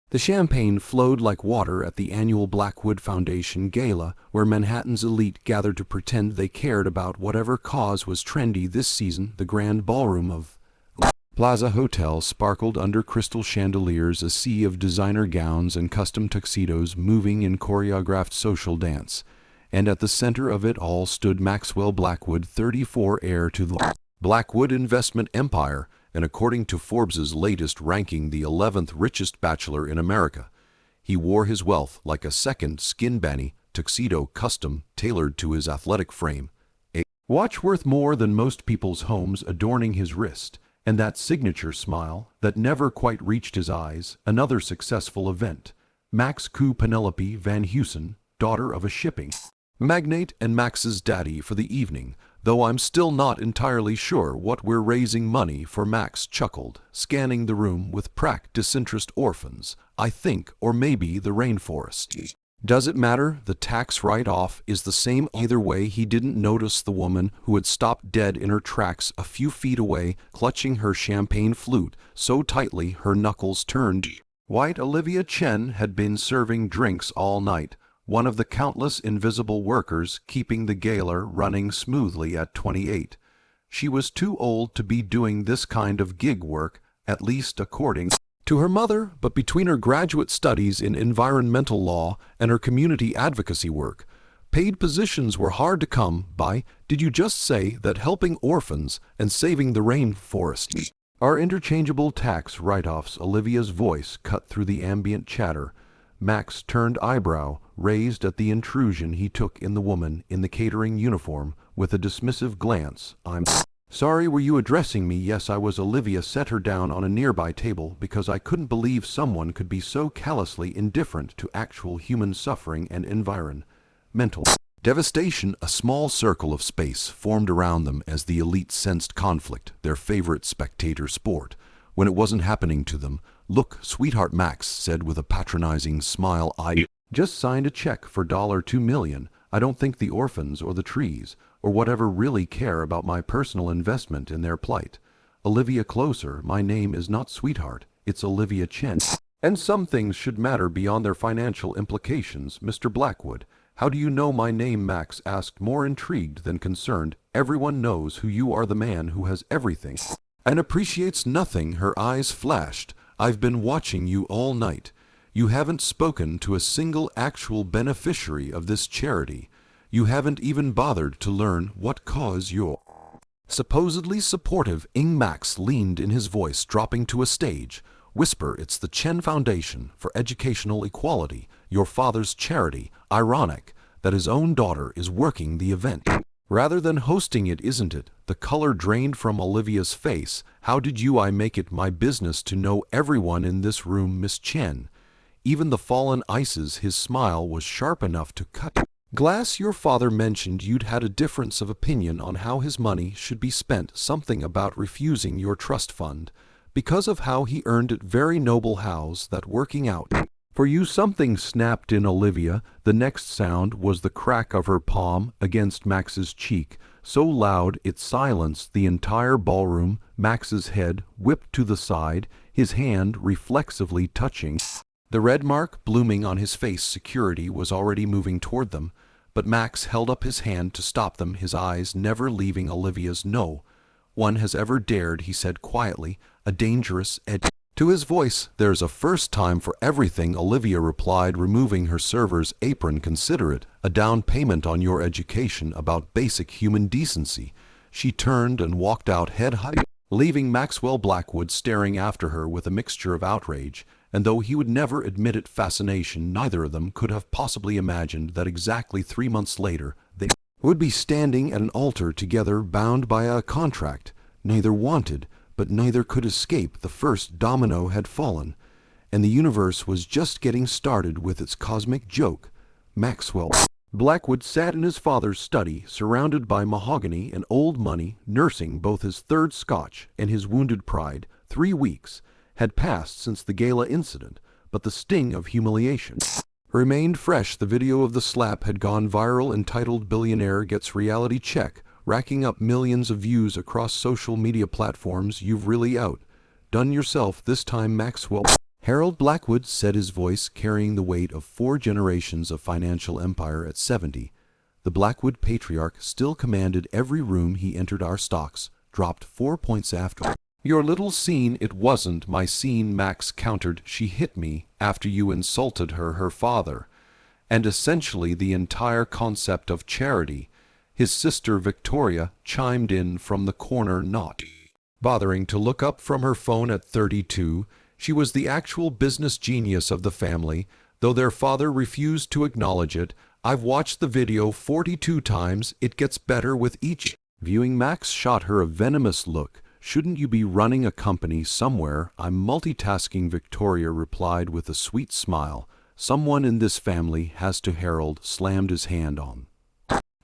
The champagne flowed like water at the annual Blackwood Foundation Gala, where Manhattan's elite gathered to pretend they cared about whatever cause was trendy this season. The grand ballroom of Plaza Hotel sparkled under crystal chandeliers, a sea of designer gowns and custom tuxedos moving in choreographed social dance. And at the center of it all stood Maxwell Blackwood, 34, heir to the Blackwood investment empire, and according to Forbes's latest ranking, the 11th richest bachelor in America. He wore his wealth like a second skin banny tuxedo, custom tailored to his athletic frame, a watch worth more than most people's homes adorning his wrist, and that signature smile that never quite reached his eyes. Another successful event. Max Penelope Van Heusen, daughter of a shipping magnate and Max's daddy for the evening, though I'm still not entirely sure what we're raising money for. Max chuckled, scanning the room with disinterest. Orphans, I think, or maybe the rainforest. Does it matter? The tax write-off is the same either way. He didn't notice the woman who had stopped dead in her tracks a few feet away, clutching her champagne flute so tightly her knuckles turned white. Olivia Chen had been serving drinks all night, one of the countless invisible workers keeping the gala running smoothly at 28. She was too old to be doing this kind of gig work, at least according to her mother, but between her graduate studies in environmental law and her community advocacy work, paid positions were hard to come by. Did you just say that helping orphans and saving the rainforest are interchangeable tax write-offs? Olivia's voice cut through the ambient chatter. Max turned eyebrow, raised at the intrusion he took in the woman in the catering uniform, with a dismissive glance. I'm sorry, were you addressing me? Yes, I was. Olivia set her down on a nearby table because I couldn't believe someone could be so callously indifferent to actual human suffering and environmental devastation. A small circle of space formed around them as the elite sensed conflict, their favorite spectator sport, when it wasn't happening to them. Look, sweetheart, Max said with a patronizing smile, I just signed a check for $2 million. I don't think the orphans or the trees or whatever really care about my personal investment in their plight. Olivia, closer. My name is not sweetheart, it's Olivia Chen. And some things should matter beyond their financial implications. Mr. Blackwood, how do you know my name? Max asked, more intrigued than concerned. Everyone knows who you are, the man who has everything and appreciates nothing. Her eyes flashed. I've been watching you all night. You haven't spoken to a single actual beneficiary of this charity. You haven't even bothered to learn what cause you're supposedly supportive. Max leaned in, his voice dropping to a stage whisper. It's the Chen Foundation for Educational Equality, your father's charity. Ironic that his own daughter is working the event rather than hosting it, isn't it? The color drained from Olivia's face. How did you? I make it my business to know everyone in this room, Miss Chen. Even the fallen ices. His smile was sharp enough to cut glass. Your father mentioned you'd had a difference of opinion on how his money should be spent, something about refusing your trust fund because of how he earned it. Very noble. How's that working out for you? Something snapped in Olivia. The next sound was the crack of her palm against Max's cheek, so loud it silenced the entire ballroom. Max's head whipped to the side, his hand reflexively touching the red mark blooming on his face. Security was already moving toward them, but Max held up his hand to stop them, his eyes never leaving Olivia's. No one has ever dared, he said quietly, a dangerous edge to his voice. There's a first time for everything, Olivia replied, removing her server's apron. Consider it a down payment on your education about basic human decency. She turned and walked out, head high, leaving Maxwell Blackwood staring after her with a mixture of outrage, and though he would never admit it, fascination. Neither of them could have possibly imagined that exactly 3 months later they would be standing at an altar together, bound by a contract neither wanted, but neither could escape. The first domino had fallen, and the universe was just getting started with its cosmic joke. Maxwell Blackwood sat in his father's study, surrounded by mahogany and old money, nursing both his third scotch and his wounded pride. 3 weeks had passed since the gala incident, but the sting of humiliation remained fresh. The video of the slap had gone viral, entitled "Billionaire Gets Reality Check," racking up millions of views across social media platforms. You've really outdone yourself this time, Maxwell Harold Blackwood said, his voice carrying the weight of 4 generations of financial empire. At 70, the Blackwood patriarch still commanded every room he entered. Our stocks dropped 4 points after. Your little scene, it wasn't my scene, Max countered. She hit me after you insulted her father, and essentially the entire concept of charity. His sister Victoria chimed in from the corner, not bothering to look up from her phone. At 32, she was the actual business genius of the family, though their father refused to acknowledge it. I've watched the video 42 times. It gets better with each viewing. Max shot her a venomous look. Shouldn't you be running a company somewhere? I'm multitasking, Victoria replied with a sweet smile. Someone in this family has to. Harold slammed his hand on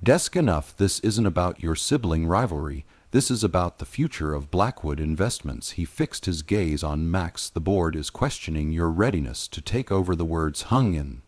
desk. Enough. This isn't about your sibling rivalry. This is about the future of Blackwood Investments. He fixed his gaze on Max. The board is questioning your readiness to take over. The words hung in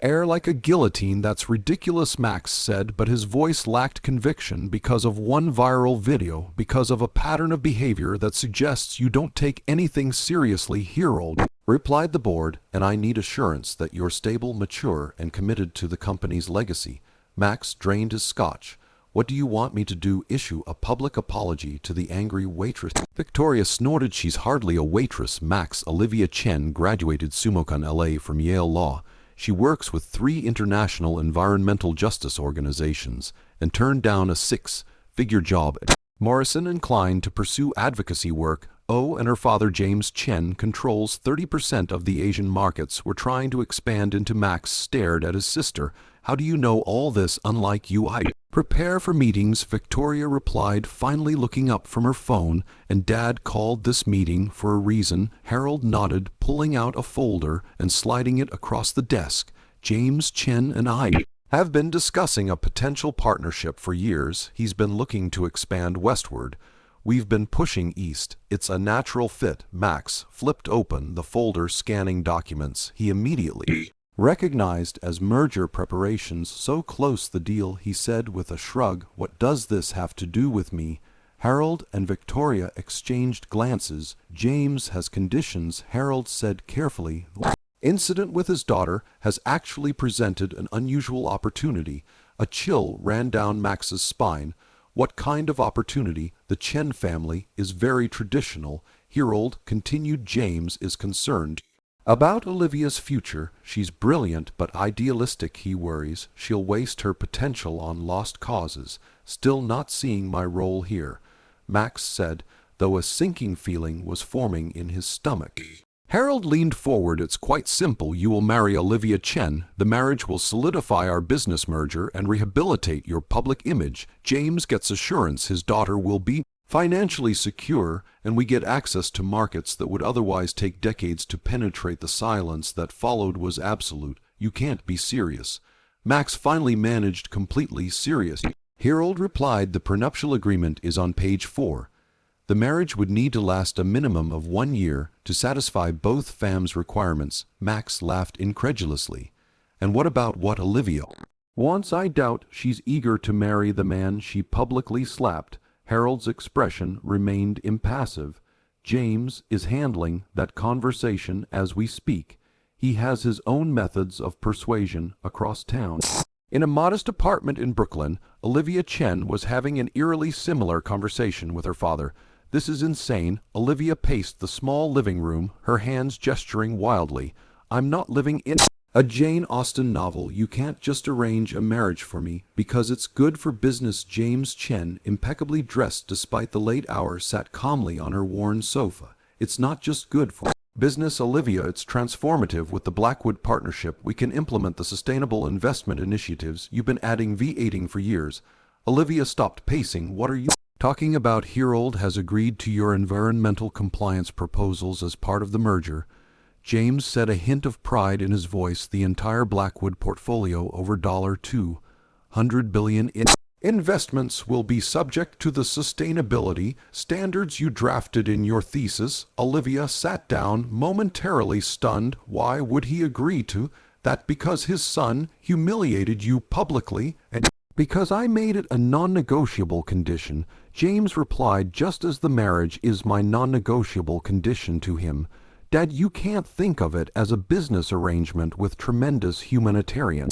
air like a guillotine. That's ridiculous, Max said, but his voice lacked conviction because of one viral video, because of a pattern of behavior that suggests you don't take anything seriously. Harold replied the board, and I need assurance that you're stable, mature, and committed to the company's legacy. Max drained his scotch. What do you want me to do? Issue a public apology to the angry waitress? Victoria snorted. She's hardly a waitress, Max. Olivia Chen graduated summa cum laude from Yale Law. She works with 3 international environmental justice organizations and turned down a 6-figure job. Morrison inclined to pursue advocacy work. Oh, and her father, James Chen, controls 30% of the Asian markets. We're trying to expand into. Max stared at his sister. How do you know all this? Unlike you, I prepare for meetings, Victoria replied, finally looking up from her phone. And Dad called this meeting for a reason. Harold nodded, pulling out a folder and sliding it across the desk. James Chen and I have been discussing a potential partnership for years. He's been looking to expand westward. We've been pushing east. It's a natural fit. Max flipped open the folder, scanning documents he immediately recognized as merger preparations. So close, the deal, he said with a shrug. What does this have to do with me? Harold and Victoria exchanged glances. James has conditions, Harold said carefully. The incident with his daughter has actually presented an unusual opportunity. A chill ran down Max's spine. What kind of opportunity? The Chen family is very traditional. Harold continued. James is concerned about Olivia's future. She's brilliant but idealistic. He worries she'll waste her potential on lost causes. Still not seeing my role here, Max said, though a sinking feeling was forming in his stomach. Harold leaned forward. It's quite simple. You will marry Olivia Chen. The marriage will solidify our business merger and rehabilitate your public image. James gets assurance his daughter will be financially secure, and we get access to markets that would otherwise take decades to penetrate. The silence that followed was absolute. You can't be serious. Max finally managed completely serious. Harold replied, the prenuptial agreement is on page 4. The marriage would need to last a minimum of 1 year to satisfy both FAM's requirements. Max laughed incredulously. And what about what Olivia wants? I doubt she's eager to marry the man she publicly slapped. Harold's expression remained impassive. James is handling that conversation as we speak. He has his own methods of persuasion across town. In a modest apartment in Brooklyn, Olivia Chen was having an eerily similar conversation with her father. This is insane. Olivia paced the small living room, her hands gesturing wildly. I'm not living in a Jane Austen novel. You can't just arrange a marriage for me because it's good for business. James Chen, impeccably dressed despite the late hour, sat calmly on her worn sofa. It's not just good for business, Olivia, it's transformative. With the Blackwood partnership, we can implement the sustainable investment initiatives you've been adding V8ing for years. Olivia stopped pacing. What are you talking about? Harold has agreed to your environmental compliance proposals as part of the merger. James said, a hint of pride in his voice. The entire Blackwood portfolio, over $200 billion in investments, will be subject to the sustainability standards you drafted in your thesis. Olivia sat down, momentarily stunned. Why would he agree to that? Because his son humiliated you publicly, and because I made it a non-negotiable condition. James replied, just as the marriage is my non-negotiable condition to him. Dad, you can't think of it as a business arrangement with tremendous humanitarian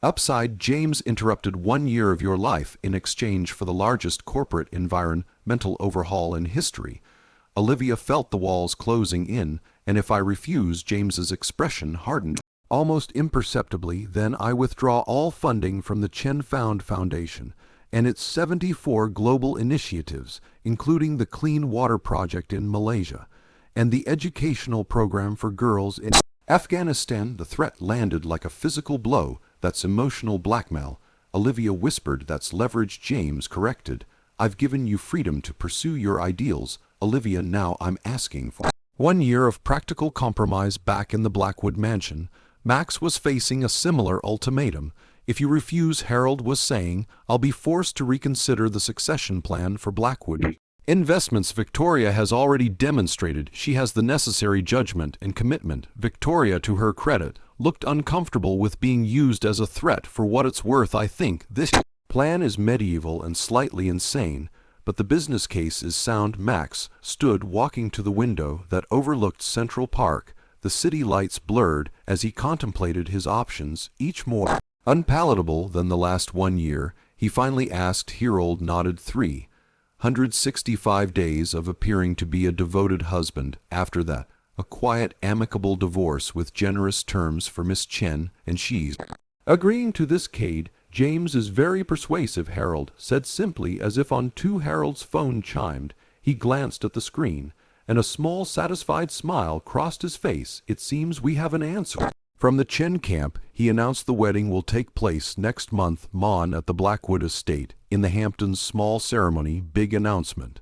upside. James interrupted 1 year of your life in exchange for the largest corporate environmental overhaul in history. Olivia felt the walls closing in, and if I refuse, James's expression hardened almost imperceptibly. Then I withdraw all funding from the Chen Foundation and its 74 global initiatives, including the Clean Water Project in Malaysia and the educational program for girls in Afghanistan. The threat landed like a physical blow. That's emotional blackmail. Olivia whispered. That's leverage. James corrected. I've given you freedom to pursue your ideals, Olivia. Now I'm asking for 1 year of practical compromise. Back in the Blackwood mansion, Max was facing a similar ultimatum. If you refuse, Harold was saying, I'll be forced to reconsider the succession plan for Blackwood Investments. Victoria has already demonstrated she has the necessary judgment and commitment. Victoria, to her credit, looked uncomfortable with being used as a threat. For what it's worth, I think this plan is medieval and slightly insane, but the business case is sound. Max stood walking to the window that overlooked Central Park, the city lights blurred as he contemplated his options, each more unpalatable than the last. 1 year, he finally asked. Harold nodded. 365 days of appearing to be a devoted husband. After that, a quiet, amicable divorce with generous terms for Miss Chen, and she's agreeing to this. Cade, James is very persuasive, Harold said simply, as if on two. Harold's phone chimed. He glanced at the screen, and a small, satisfied smile crossed his face. It seems we have an answer from the Chen camp. He announced the wedding will take place next month, at the Blackwood estate in the Hamptons. Small ceremony, big announcement.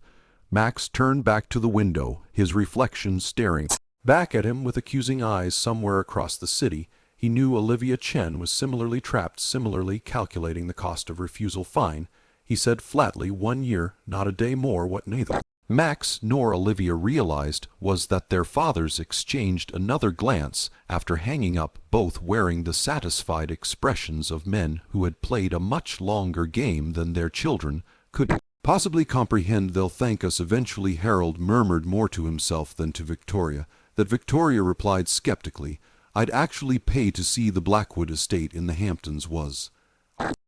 Max turned back to the window, his reflection staring back at him with accusing eyes. Somewhere across the city, he knew Olivia Chen was similarly trapped, similarly calculating the cost of refusal. Fine, he said flatly. 1 year, not a day more. What neither Max nor Olivia realized was that their fathers exchanged another glance after hanging up, both wearing the satisfied expressions of men who had played a much longer game than their children could possibly comprehend. They'll thank us eventually, Harold murmured, more to himself than to Victoria. That Victoria replied skeptically. I'd actually pay to see the Blackwood estate in the Hamptons. Was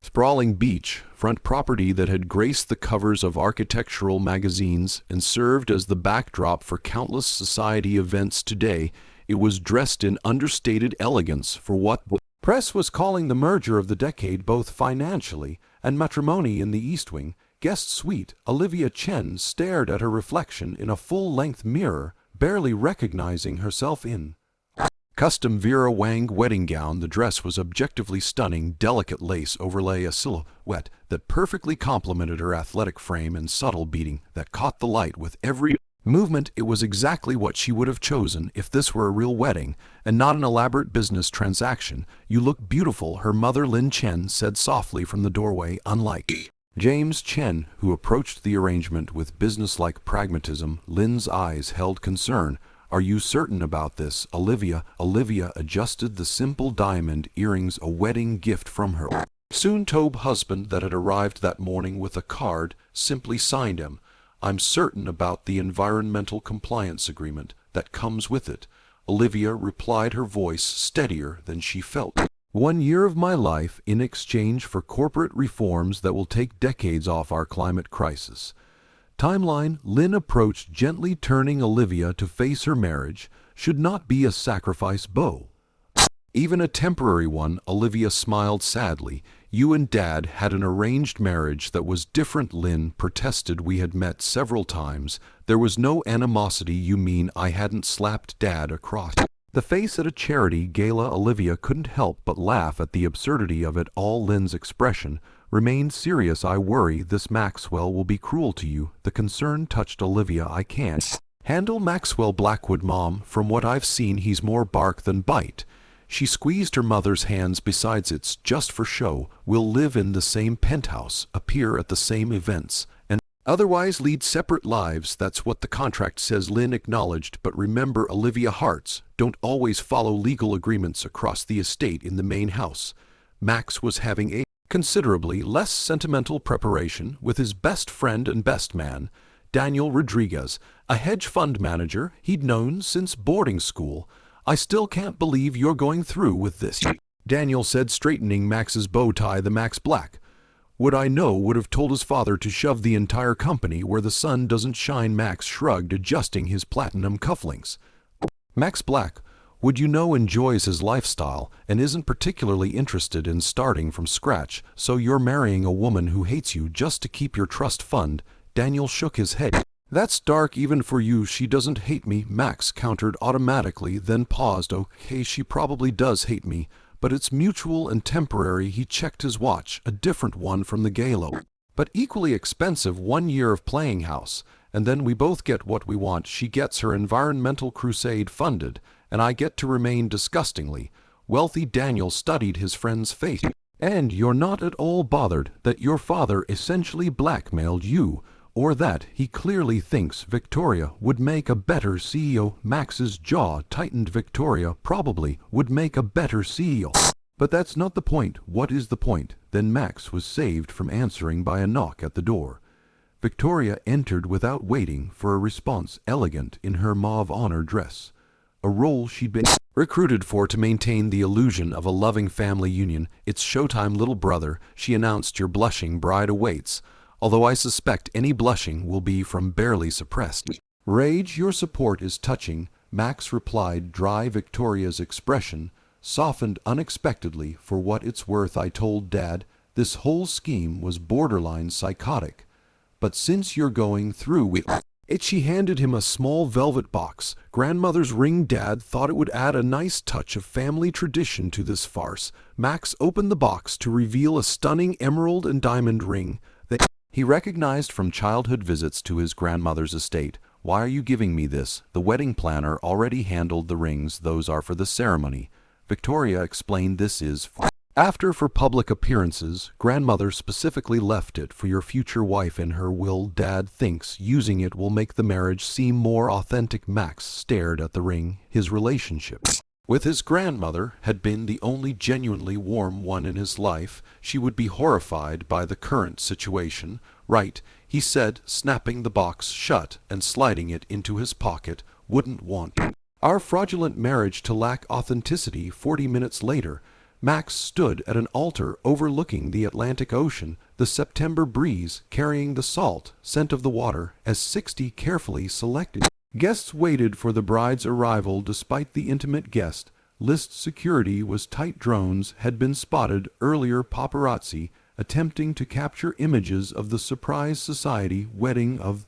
sprawling beach-front property that had graced the covers of architectural magazines and served as the backdrop for countless society events today. It was dressed in understated elegance for what the press was calling the merger of the decade, both financially and matrimony. In the East Wing guest suite, Olivia Chen stared at her reflection in a full-length mirror, barely recognizing herself in custom Vera Wang wedding gown. The dress was objectively stunning. Delicate lace overlay a silhouette that perfectly complemented her athletic frame, and subtle beading that caught the light with every movement. It was exactly what she would have chosen if this were a real wedding and not an elaborate business transaction. You look beautiful, her mother Lin Chen said softly from the doorway. Unlike James Chen, who approached the arrangement with businesslike pragmatism, Lin's eyes held concern. Are you certain about this, Olivia? Olivia adjusted the simple diamond earrings, a wedding gift from her soon-to-be husband that had arrived that morning with a card, simply signed him. I'm certain about the environmental compliance agreement that comes with it, Olivia replied, her voice steadier than she felt. 1 year of my life in exchange for corporate reforms that will take decades off our climate crisis. Timeline. Lin approached gently, turning. Olivia to face her marriage should not be a sacrifice, Beau. Even a temporary one. Olivia smiled sadly. You and Dad had an arranged marriage that was different, Lin protested. We had met several times. There was no animosity. You mean I hadn't slapped Dad across the face at a charity gala? Olivia couldn't help but laugh at the absurdity of it all. Lin's expression remained serious. I worry this Maxwell will be cruel to you. The concern touched Olivia. I can't handle Maxwell Blackwood, Mom. From what I've seen, he's more bark than bite. She squeezed her mother's hands. Besides, it's just for show. We'll live in the same penthouse, appear at the same events, and otherwise lead separate lives. That's what the contract says, Lin acknowledged. But remember, Olivia, hearts don't always follow legal agreements across the estate. In the main house, Max was having a considerably less sentimental preparation with his best friend and best man, Daniel Rodriguez, a hedge fund manager he'd known since boarding school. "I still can't believe you're going through with this," Daniel said, straightening Max's bow tie. The Max Black would have told his father to shove the entire company where the sun doesn't shine. Max shrugged, adjusting his platinum cufflinks. Max Black enjoys his lifestyle and isn't particularly interested in starting from scratch, so you're marrying a woman who hates you just to keep your trust fund. Daniel shook his head. "That's dark even for you. She doesn't hate me," Max countered automatically, then paused. "Okay, she probably does hate me, but it's mutual and temporary." He checked his watch, a different one from the gala, but equally expensive. 1 year of playing house, and then we both get what we want. She gets her environmental crusade funded, and I get to remain disgustingly wealthy. Daniel studied his friend's face. "And you're not at all bothered that your father essentially blackmailed you, or that he clearly thinks Victoria would make a better CEO?" Max's jaw tightened. "Victoria probably would make a better CEO. But that's not the point." "What is the point?" Then Max was saved from answering by a knock at the door. Victoria entered without waiting for a response, elegant in her mauve honor dress, a role she'd been recruited for to maintain the illusion of a loving family union. "It's showtime, little brother," she announced. "Your blushing bride awaits, although I suspect any blushing will be from barely suppressed rage." "Your support is touching," Max replied, dry. Victoria's expression softened unexpectedly. "For what it's worth, I told Dad this whole scheme was borderline psychotic. But since you're going through with it," she handed him a small velvet box. "Grandmother's ring. Dad thought it would add a nice touch of family tradition to this farce." Max opened the box to reveal a stunning emerald and diamond ring that he recognized from childhood visits to his grandmother's estate. "Why are you giving me this?" "The wedding planner already handled the rings. Those are for the ceremony," Victoria explained. "This is for public appearances. Grandmother specifically left it for your future wife in her will. Dad thinks using it will make the marriage seem more authentic." Max stared at the ring. His relationship with his grandmother had been the only genuinely warm one in his life. She would be horrified by the current situation. "Right," he said, snapping the box shut and sliding it into his pocket. "Wouldn't want our fraudulent marriage to lack authenticity." 40 minutes later, Max stood at an altar overlooking the Atlantic Ocean, the September breeze carrying the salt scent of the water as 60 carefully selected guests waited for the bride's arrival. Despite the intimate guest list security was tight, drones had been spotted earlier, paparazzi attempting to capture images of the surprise society wedding of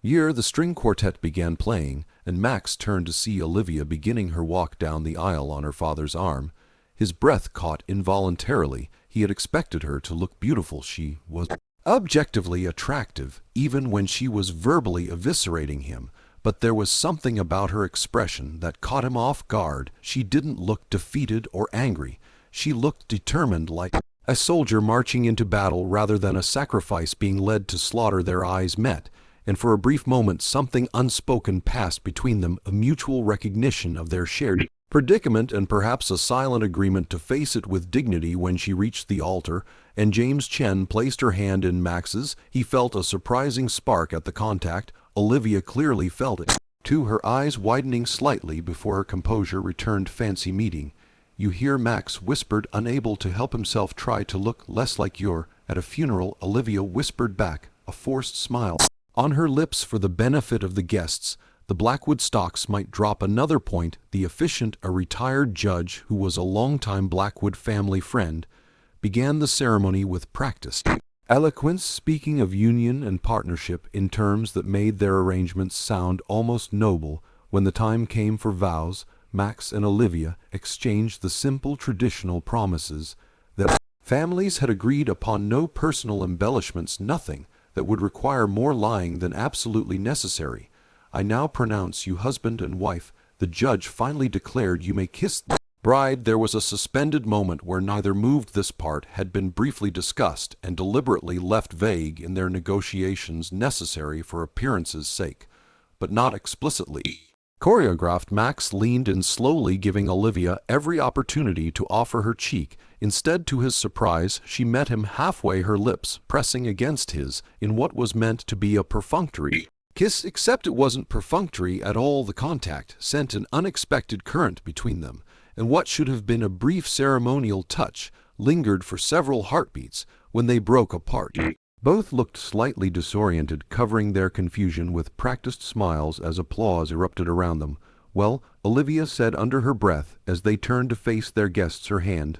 year. The string quartet began playing, and Max turned to see Olivia beginning her walk down the aisle on her father's arm. His breath caught involuntarily. He had expected her to look beautiful. She was objectively attractive, even when she was verbally eviscerating him. But there was something about her expression that caught him off guard. She didn't look defeated or angry. She looked determined, like a soldier marching into battle rather than a sacrifice being led to slaughter. Their eyes met, and for a brief moment something unspoken passed between them, a mutual recognition of their shared predicament and perhaps a silent agreement to face it with dignity. When she reached the altar and James Chen placed her hand in Max's, he felt a surprising spark at the contact. Olivia clearly felt it too, her eyes widening slightly before her composure returned. "Fancy meeting you here," Max whispered, unable to help himself. "Try to look less like you're at a funeral," Olivia whispered back, a forced smile on her lips. For the benefit of the guests, the Blackwood stocks might drop another point. The officiant, a retired judge who was a longtime Blackwood family friend, began the ceremony with practiced eloquence, speaking of union and partnership in terms that made their arrangements sound almost noble. When the time came for vows, Max and Olivia exchanged the simple traditional promises that families had agreed upon. No personal embellishments, nothing that would require more lying than absolutely necessary. "I now pronounce you husband and wife," the judge finally declared. "You may kiss the bride." There was a suspended moment where neither moved. This part had been briefly discussed and deliberately left vague in their negotiations, necessary for appearance's sake, but not explicitly choreographed. Max leaned in slowly, giving Olivia every opportunity to offer her cheek. Instead, to his surprise, she met him halfway, her lips pressing against his in what was meant to be a perfunctory kiss, except it wasn't perfunctory at all. The contact sent an unexpected current between them, and what should have been a brief ceremonial touch lingered for several heartbeats when they broke apart. Both looked slightly disoriented, covering their confusion with practiced smiles as applause erupted around them. "Well," Olivia said under her breath as they turned to face their guests, her hand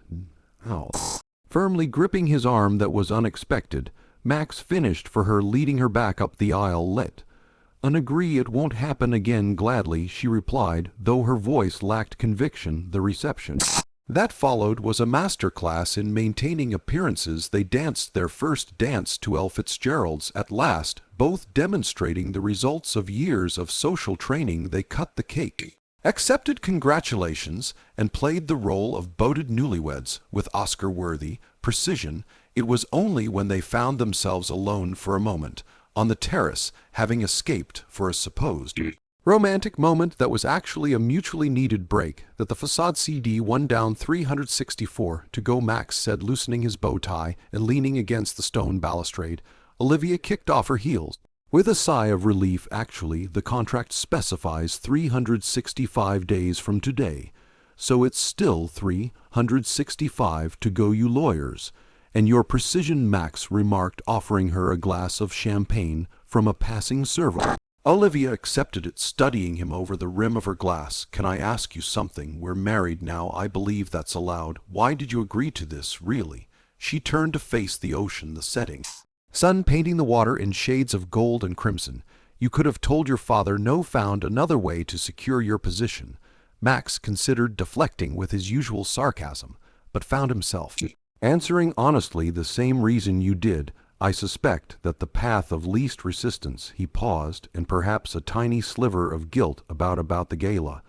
firmly gripping his arm. That was unexpected. Max finished for her, leading her back up the aisle. "Let agree it won't happen again." Gladly, she replied, though her voice lacked conviction. The reception that followed was a master class in maintaining appearances. They danced their first dance to Ella Fitzgerald's At Last, both demonstrating the results of years of social training. They cut the cake, accepted congratulations, and played the role of boated newlyweds with Oscar-worthy precision. It was only when they found themselves alone for a moment on the terrace, having escaped for a supposed romantic moment that was actually a mutually needed break, that the facade CD won down 364 to go. Max said, loosening his bow tie and leaning against the stone balustrade. Olivia kicked off her heels with a sigh of relief. "Actually, the contract specifies 365 days from today, so it's still 365 to go, you lawyers. And your precision," Max remarked, offering her a glass of champagne from a passing server. Olivia accepted it, studying him over the rim of her glass. "Can I ask you something? We're married now. I believe that's allowed. Why did you agree to this, really?" She turned to face the ocean, the setting sun painting the water in shades of gold and crimson. "You could have told your father no, found another way to secure your position." Max considered deflecting with his usual sarcasm, but found himself answering honestly, "The same reason you did. I suspect that the path of least resistance." He paused, and perhaps a tiny sliver of guilt about the gala.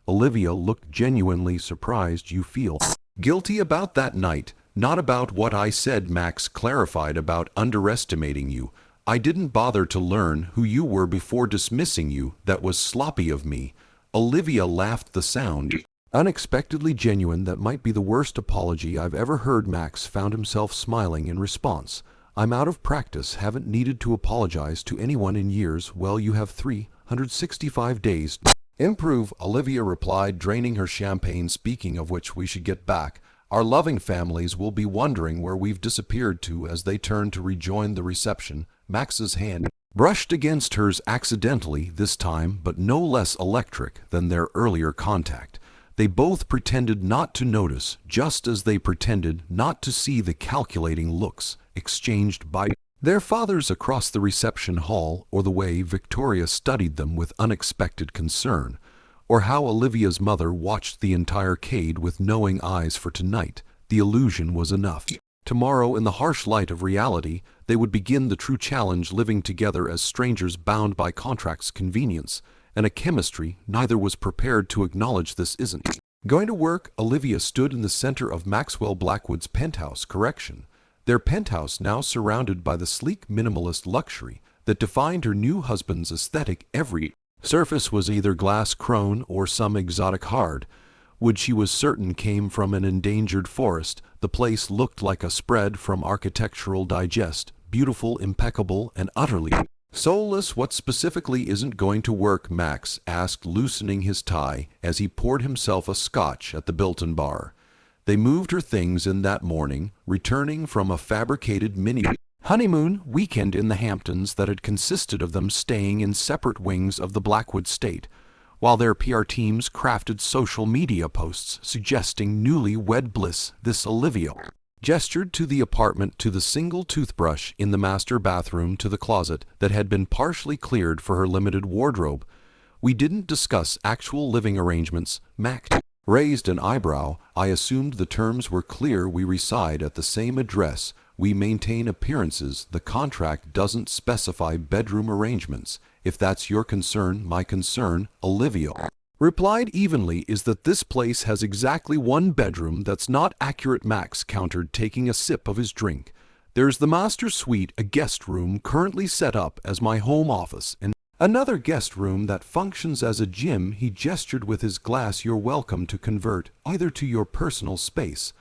Olivia looked genuinely surprised. "You feel guilty about that night?" "Not about what I said," Max clarified, "about underestimating you. I didn't bother to learn who you were before dismissing you. That was sloppy of me." Olivia laughed, the sound unexpectedly genuine. "That might be the worst apology I've ever heard." Max found himself smiling in response. "I'm out of practice, haven't needed to apologize to anyone in years." "Well, you have 365 days to improve," Olivia replied, draining her champagne. "Speaking of which, we should get back. Our loving families will be wondering where we've disappeared to." As they turned to rejoin the reception, Max's hand brushed against hers accidentally this time, but no less electric than their earlier contact. They both pretended not to notice, just as they pretended not to see the calculating looks exchanged by their fathers across the reception hall, or the way Victoria studied them with unexpected concern, or how Olivia's mother watched the entircade with knowing eyes. For tonight, the illusion was enough. Tomorrow, in the harsh light of reality, they would begin the true challenge, living together as strangers bound by contract's convenience and a chemistry neither was prepared to acknowledge. "This isn't going to work." Olivia stood in the center of Maxwell Blackwood's penthouse. Their penthouse, now surrounded by the sleek minimalist luxury that defined her new husband's aesthetic. Every surface was either glass crone or some exotic hard wood she was certain came from an endangered forest. The place looked like a spread from Architectural Digest, beautiful, impeccable, and utterly soulless. "What specifically isn't going to work?" Max asked, loosening his tie as he poured himself a scotch at the Bilton bar. They moved her things in that morning, returning from a fabricated mini honeymoon weekend in the Hamptons that had consisted of them staying in separate wings of the Blackwood state, while their PR teams crafted social media posts suggesting newly-wed bliss. This Olivia gestured to the apartment, to the single toothbrush in the master bathroom, to the closet that had been partially cleared for her limited wardrobe. "We didn't discuss actual living arrangements." Max raised an eyebrow. "I assumed the terms were clear. We reside at the same address. We maintain appearances. The contract doesn't specify bedroom arrangements. If that's your concern, my concern," Olivia replied evenly, "is that this place has exactly one bedroom." "That's not accurate," Max countered, taking a sip of his drink. "There's the master suite, a guest room currently set up as my home office, and another guest room that functions as a gym." He gestured with his glass. "You're welcome to convert either to your personal space."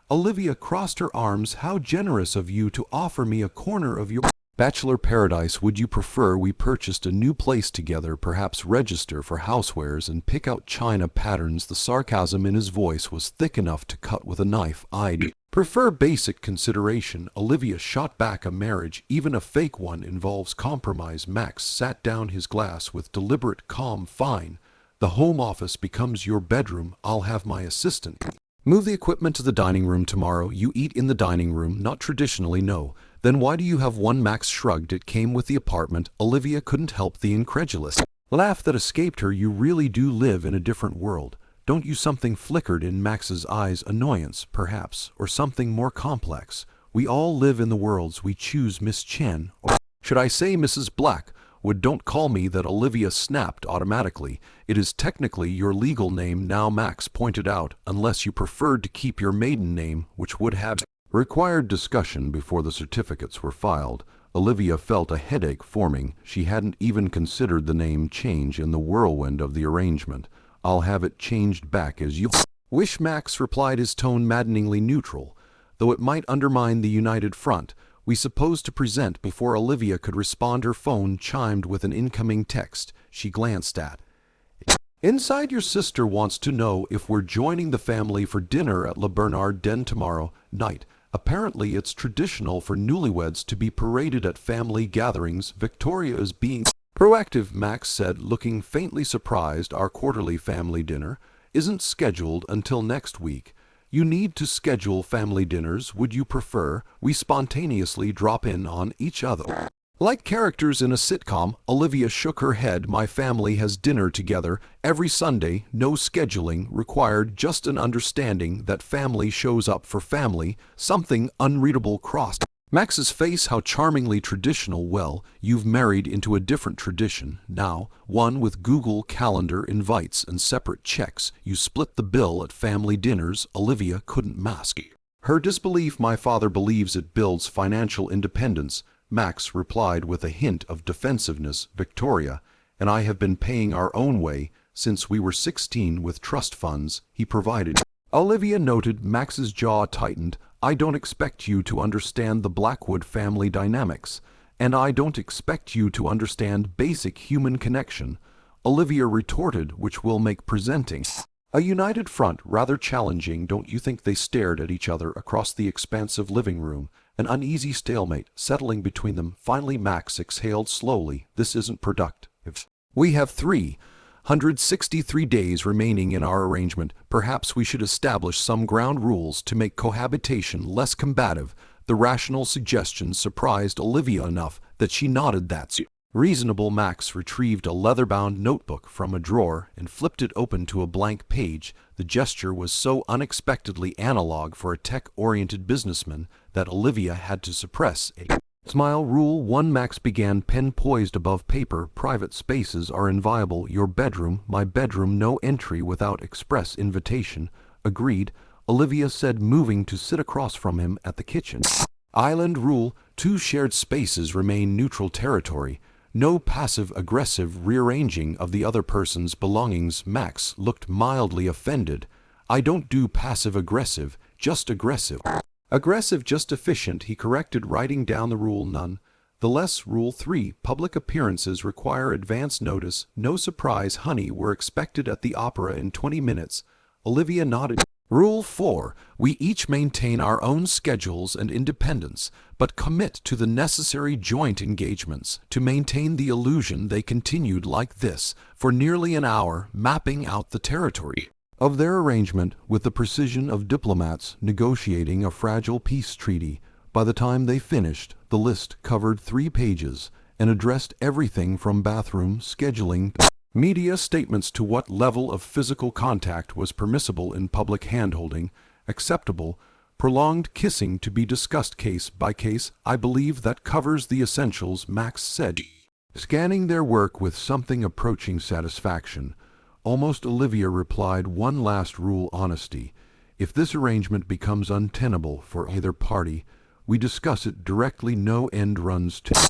Olivia crossed her arms. "How generous of you to offer me a corner of your Bachelor paradise. Would you prefer we purchased a new place together, perhaps register for housewares and pick out china patterns? The sarcasm in his voice was thick enough to cut with a knife. I'd prefer basic consideration. Olivia shot back. A marriage, even a fake one, involves compromise. Max sat down his glass with deliberate calm. Fine. The home office becomes your bedroom. I'll have my assistant move the equipment to the dining room tomorrow. You eat in the dining room. Not traditionally, no. Then why do you have one? Max shrugged. It came with the apartment. Olivia couldn't help the incredulous laugh that escaped her. You really do live in a different world, don't you? Something flickered in Max's eyes. Annoyance, perhaps, or something more complex. We all live in the worlds we choose. Miss Chen, or should I say Mrs. Blackwood? Don't call me that. Olivia snapped automatically. It is technically your legal name now, Max pointed out, unless you preferred to keep your maiden name, which would have required discussion before the certificates were filed. Olivia felt a headache forming. She hadn't even considered the name change in the whirlwind of the arrangement. I'll have it changed back as you wish, Max replied, his tone maddeningly neutral. Though it might undermine the united front we supposed to present. Before Olivia could respond, her phone chimed with an incoming text. She glanced at inside. Your sister wants to know if we're joining the family for dinner at Le Bernard Den tomorrow night. Apparently it's traditional for newlyweds to be paraded at family gatherings. Victoria is being proactive, Max said, looking faintly surprised. Our quarterly family dinner isn't scheduled until next week. You need to schedule family dinners. Would you prefer we spontaneously drop in on each other like characters in a sitcom? Olivia shook her head. My family has dinner together every Sunday. No scheduling required, just an understanding that family shows up for family. Something unreadable crossed Max's face. How charmingly traditional. Well, you've married into a different tradition now, one with Google Calendar invites and separate checks. You split the bill at family dinners. Olivia couldn't mask her disbelief. My father believes it builds financial independence, Max replied with a hint of defensiveness. Victoria and I have been paying our own way since we were 16 with trust funds he provided. Olivia noted. Max's jaw tightened. I don't expect you to understand the Blackwood family dynamics, and I don't expect you to understand basic human connection, Olivia retorted, which will make presenting a united front rather challenging. Don't you think? They stared at each other across the expansive living room, an uneasy stalemate settling between them. Finally Max exhaled slowly. This isn't productive. We have 363 days remaining in our arrangement. Perhaps we should establish some ground rules to make cohabitation less combative. The rational suggestion surprised Olivia enough that she nodded. That's reasonable. Max retrieved a leather-bound notebook from a drawer and flipped it open to a blank page. The gesture was so unexpectedly analog for a tech-oriented businessman that Olivia had to suppress a smile. Rule 1. Max began, pen poised above paper. Private spaces are inviolable. Your bedroom, my bedroom, no entry without express invitation. Agreed, Olivia said, moving to sit across from him at the kitchen island. Rule 2. Shared spaces remain neutral territory. No passive-aggressive rearranging of the other person's belongings. Max looked mildly offended. I don't do passive-aggressive, just aggressive. Aggressive, just efficient, he corrected, writing down the rule. None the less. Rule 3. Public appearances require advance notice. No surprise, honey, we're expected at the opera in 20 minutes. Olivia nodded. Rule 4. We each maintain our own schedules and independence, but commit to the necessary joint engagements to maintain the illusion. They continued like this for nearly an hour, mapping out the territory of their arrangement with the precision of diplomats negotiating a fragile peace treaty. By the time they finished, the list covered 3 pages and addressed everything from bathroom scheduling, media statements, to what level of physical contact was permissible in public, handholding acceptable, prolonged kissing to be discussed case by case. I believe that covers the essentials, Max said, scanning their work with something approaching satisfaction. Almost, Olivia replied. One last rule, honesty. If this arrangement becomes untenable for either party, we discuss it directly. No end runs to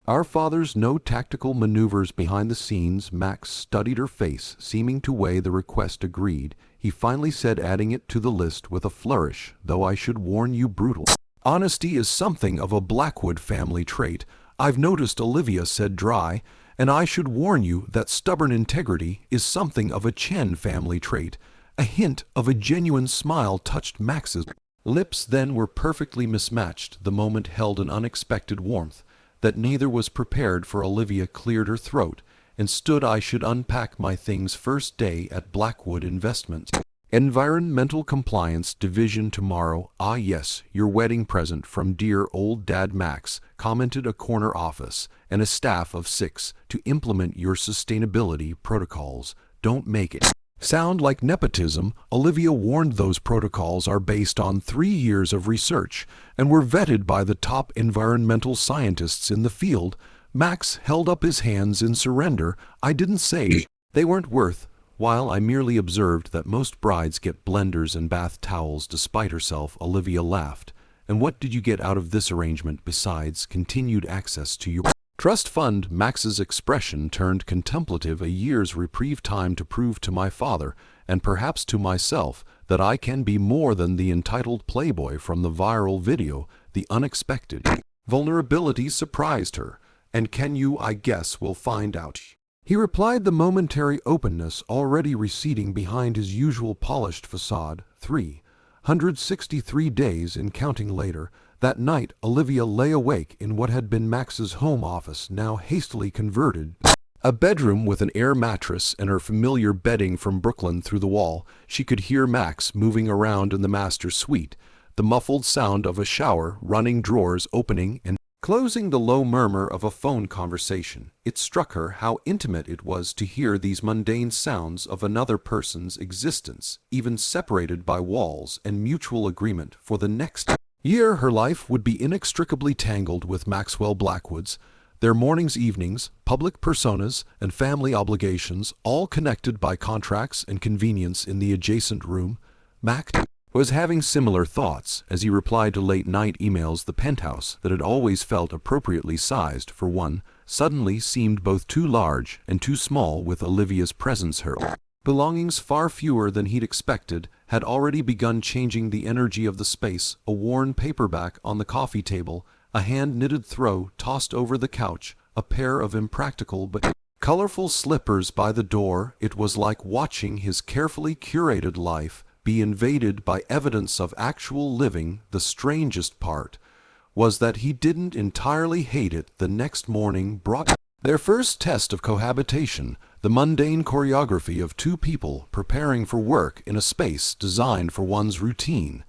our fathers, no tactical maneuvers behind the scenes. Max studied her face, seeming to weigh the request. Agreed, he finally said, adding it to the list with a flourish. Though I should warn you, brutal honesty is something of a Blackwood family trait. I've noticed, Olivia said dry, and I should warn you that stubborn integrity is something of a Chen family trait. A hint of a genuine smile touched Max's lips, then were perfectly mismatched. The moment held an unexpected warmth that neither was prepared for. Olivia cleared her throat and stood. I should unpack my things first day at Blackwood Investments. Environmental Compliance Division tomorrow. Ah yes, your wedding present from dear old Dad Max, commented a corner office and a staff of 6 to implement your sustainability protocols. Don't make it sound like nepotism. Olivia warned those protocols are based on 3 years of research and were vetted by the top environmental scientists in the field. Max held up his hands in surrender. I didn't say they weren't worth while. I merely observed that most brides get blenders and bath towels. Despite herself, Olivia laughed. And what did you get out of this arrangement besides continued access to your trust fund? Max's expression turned contemplative. A year's reprieve, time to prove to my father, and perhaps to myself, that I can be more than the entitled playboy from the viral video. The unexpected vulnerability surprised her. And can you? I guess we'll find out, he replied, the momentary openness already receding behind his usual polished facade. 363 days and counting later. That night, Olivia lay awake in what had been Max's home office, now hastily converted a bedroom with an air mattress and her familiar bedding from Brooklyn through the wall. She could hear Max moving around in the master suite, the muffled sound of a shower running, drawers opening and closing, the low murmur of a phone conversation. It struck her how intimate it was to hear these mundane sounds of another person's existence, even separated by walls and mutual agreement. For the next year, her life would be inextricably tangled with Maxwell Blackwood's, their mornings, evenings, public personas, and family obligations, all connected by contracts and convenience. In the adjacent room, Max was having similar thoughts as he replied to late-night emails. The penthouse that had always felt appropriately sized for one suddenly seemed both too large and too small with Olivia's presence. Her belongings, far fewer than he'd expected, had already begun changing the energy of the space. A worn paperback on the coffee table, a hand-knitted throw tossed over the couch, a pair of impractical but colorful slippers by the door. It was like watching his carefully curated life be invaded by evidence of actual living. The strangest part was that he didn't entirely hate it. The next morning brought their first test of cohabitation, the mundane choreography of two people preparing for work in a space designed for one's routine.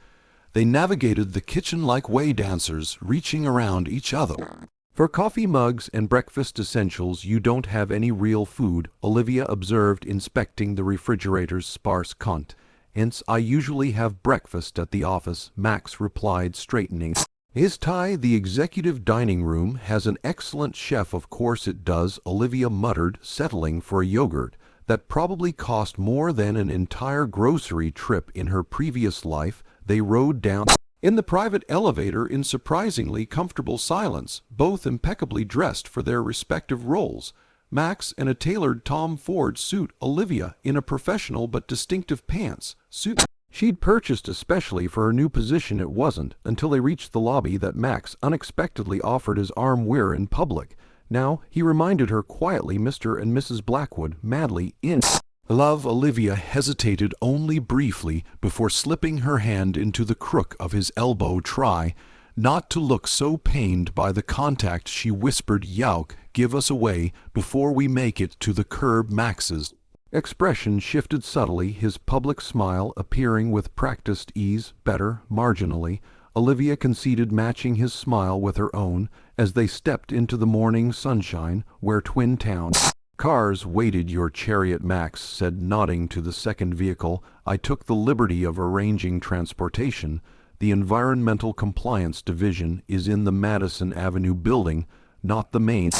They navigated the kitchen like way dancers, reaching around each other for coffee mugs and breakfast essentials. You don't have any real food, Olivia observed, inspecting the refrigerator's sparse contents. Hence, I usually have breakfast at the office, Max replied, straightening his tie. The executive dining room has an excellent chef. Of course it does, Olivia muttered, settling for a yogurt that probably cost more than an entire grocery trip in her previous life. They rode down in the private elevator in surprisingly comfortable silence, both impeccably dressed for their respective roles. Max in a tailored Tom Ford suit, Olivia in a professional but distinctive pants suit she'd purchased especially for her new position. It wasn't until they reached the lobby that Max unexpectedly offered his arm. We're in public now, he reminded her quietly. Mr. and Mrs. Blackwood, madly in love. Olivia hesitated only briefly before slipping her hand into the crook of his elbow. Try not to look so pained by the contact, she whispered. Yauk, give us away before we make it to the curb. Max's expression shifted subtly, his public smile appearing with practiced ease. Better, marginally, Olivia conceded, matching his smile with her own as they stepped into the morning sunshine where Twin Town cars waited. Your chariot, Max said, nodding to the second vehicle. I took the liberty of arranging transportation. The Environmental Compliance Division is in the Madison Avenue building, not the main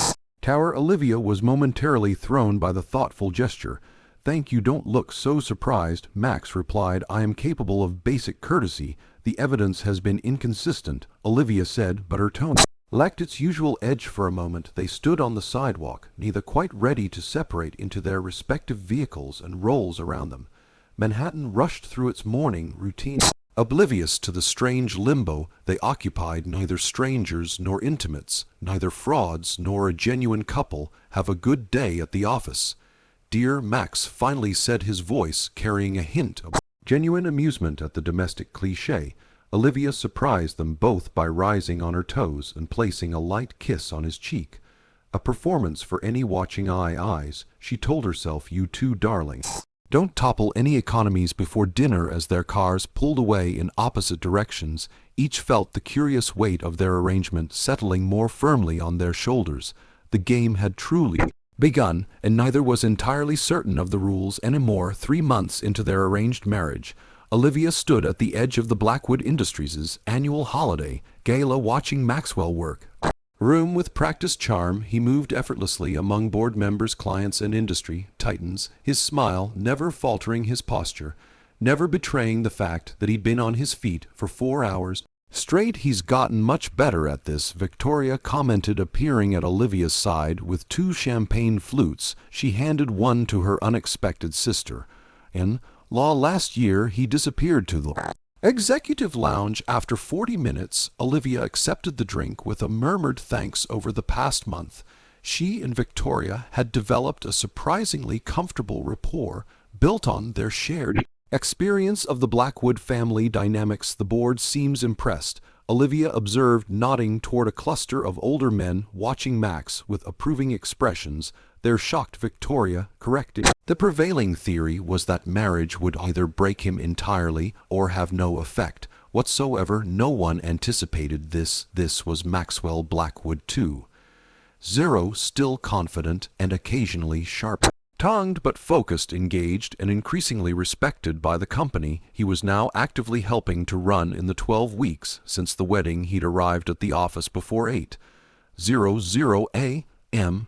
tower. Olivia was momentarily thrown by the thoughtful gesture. Thank you, don't look so surprised, Max replied. I am capable of basic courtesy. The evidence has been inconsistent, Olivia said, but her tone lacked its usual edge. For a moment they stood on the sidewalk, neither quite ready to separate into their respective vehicles and roles around them. Manhattan rushed through its morning routine Oblivious to the strange limbo they occupied, neither strangers nor intimates, neither frauds nor a genuine couple, have a good day at the office. Dear Max finally said, his voice carrying a hint of genuine amusement at the domestic cliché. Olivia surprised them both by rising on her toes and placing a light kiss on his cheek. A performance for any watching eyes, she told herself. You two, darling, don't topple any economies before dinner. As their cars pulled away in opposite directions, each felt the curious weight of their arrangement settling more firmly on their shoulders. The game had truly begun, and neither was entirely certain of the rules anymore. 3 months into their arranged marriage, Olivia stood at the edge of the Blackwood Industries' annual holiday gala, watching Maxwell work. Room with practiced charm, he moved effortlessly among board members, clients, and industry titans, his smile never faltering, his posture never betraying the fact that he'd been on his feet for 4 hours straight. He's gotten much better at this, Victoria commented, appearing at Olivia's side with 2 champagne flutes. She handed one to her unexpected sister. In law last year, he disappeared to the executive lounge. After 40 minutes, Olivia accepted the drink with a murmured thanks. Over the past month, she and Victoria had developed a surprisingly comfortable rapport built on their shared experience of the Blackwood family dynamics. The board seems impressed, Olivia observed, nodding toward a cluster of older men watching Max with approving expressions. They're shocked, Victoria corrected. The prevailing theory was that marriage would either break him entirely or have no effect whatsoever. No one anticipated this. This was Maxwell Blackwood 2.0, still confident and occasionally sharp-tongued but focused, engaged, and increasingly respected by the company he was now actively helping to run. In the 12 weeks since the wedding, he'd arrived at the office before 8:00 a.m.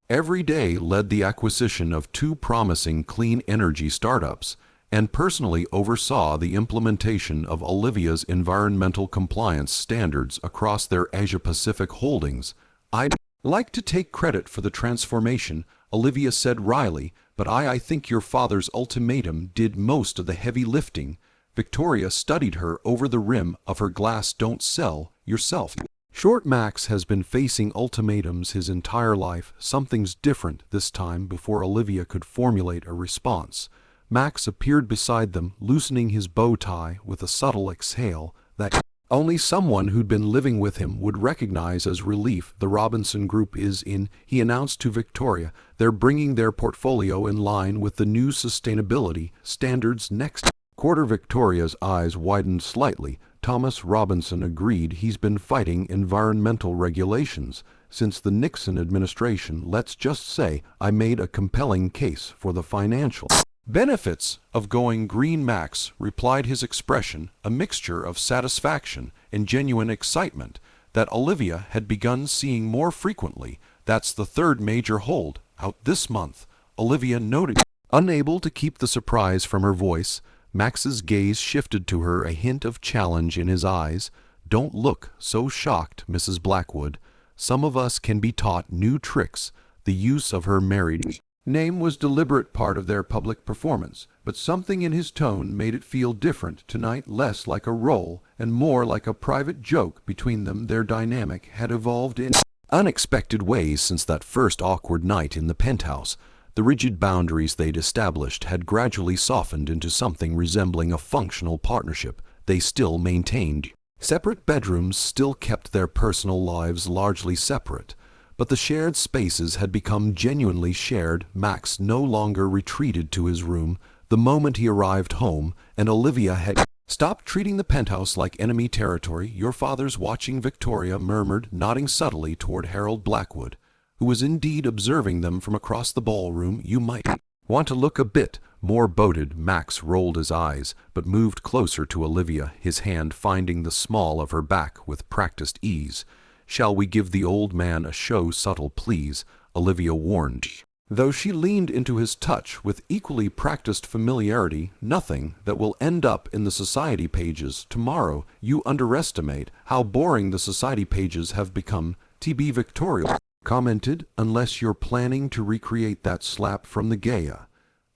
every day, led the acquisition of 2 promising clean energy startups, and personally oversaw the implementation of Olivia's environmental compliance standards across their Asia-Pacific holdings. I'd like to take credit for the transformation, Olivia said wryly, but I think your father's ultimatum did most of the heavy lifting. Victoria studied her over the rim of her glass. Don't sell yourself short. Max has been facing ultimatums his entire life. Something's different this time. Before Olivia could formulate a response, Max appeared beside them, loosening his bow tie with a subtle exhale that only someone who'd been living with him would recognize as relief. The Robinson Group is in, he announced to Victoria. They're bringing their portfolio in line with the new sustainability standards next quarter. Victoria's eyes widened slightly. Thomas Robinson agreed. He's been fighting environmental regulations since the Nixon administration. Let's just say I made a compelling case for the financial benefits of going green. Max replied, his expression a mixture of satisfaction and genuine excitement that Olivia had begun seeing more frequently. That's the 3rd major hold out this month, Olivia noted. Unable to keep the surprise from her voice, Max's gaze shifted to her, a hint of challenge in his eyes. Don't look so shocked, Mrs. Blackwood. Some of us can be taught new tricks. The use of her married name was deliberate part of their public performance, but something in his tone made it feel different tonight, less like a role and more like a private joke between them. Their dynamic had evolved in unexpected ways since that first awkward night in the penthouse. The rigid boundaries they'd established had gradually softened into something resembling a functional partnership. They still maintained separate bedrooms, still kept their personal lives largely separate, but the shared spaces had become genuinely shared. Max no longer retreated to his room the moment he arrived home, and Olivia had stopped treating the penthouse like enemy territory. Your father's watching, Victoria murmured, nodding subtly toward Harold Blackwood, who was indeed observing them from across the ballroom. You might want to look a bit more boated. Max rolled his eyes, but moved closer to Olivia, his hand finding the small of her back with practiced ease. Shall we give the old man a show? Subtle, please, Olivia warned, though she leaned into his touch with equally practiced familiarity. Nothing that will end up in the society pages tomorrow. You underestimate how boring the society pages have become, TB. Victoria commented, unless you're planning to recreate that slap from the gala.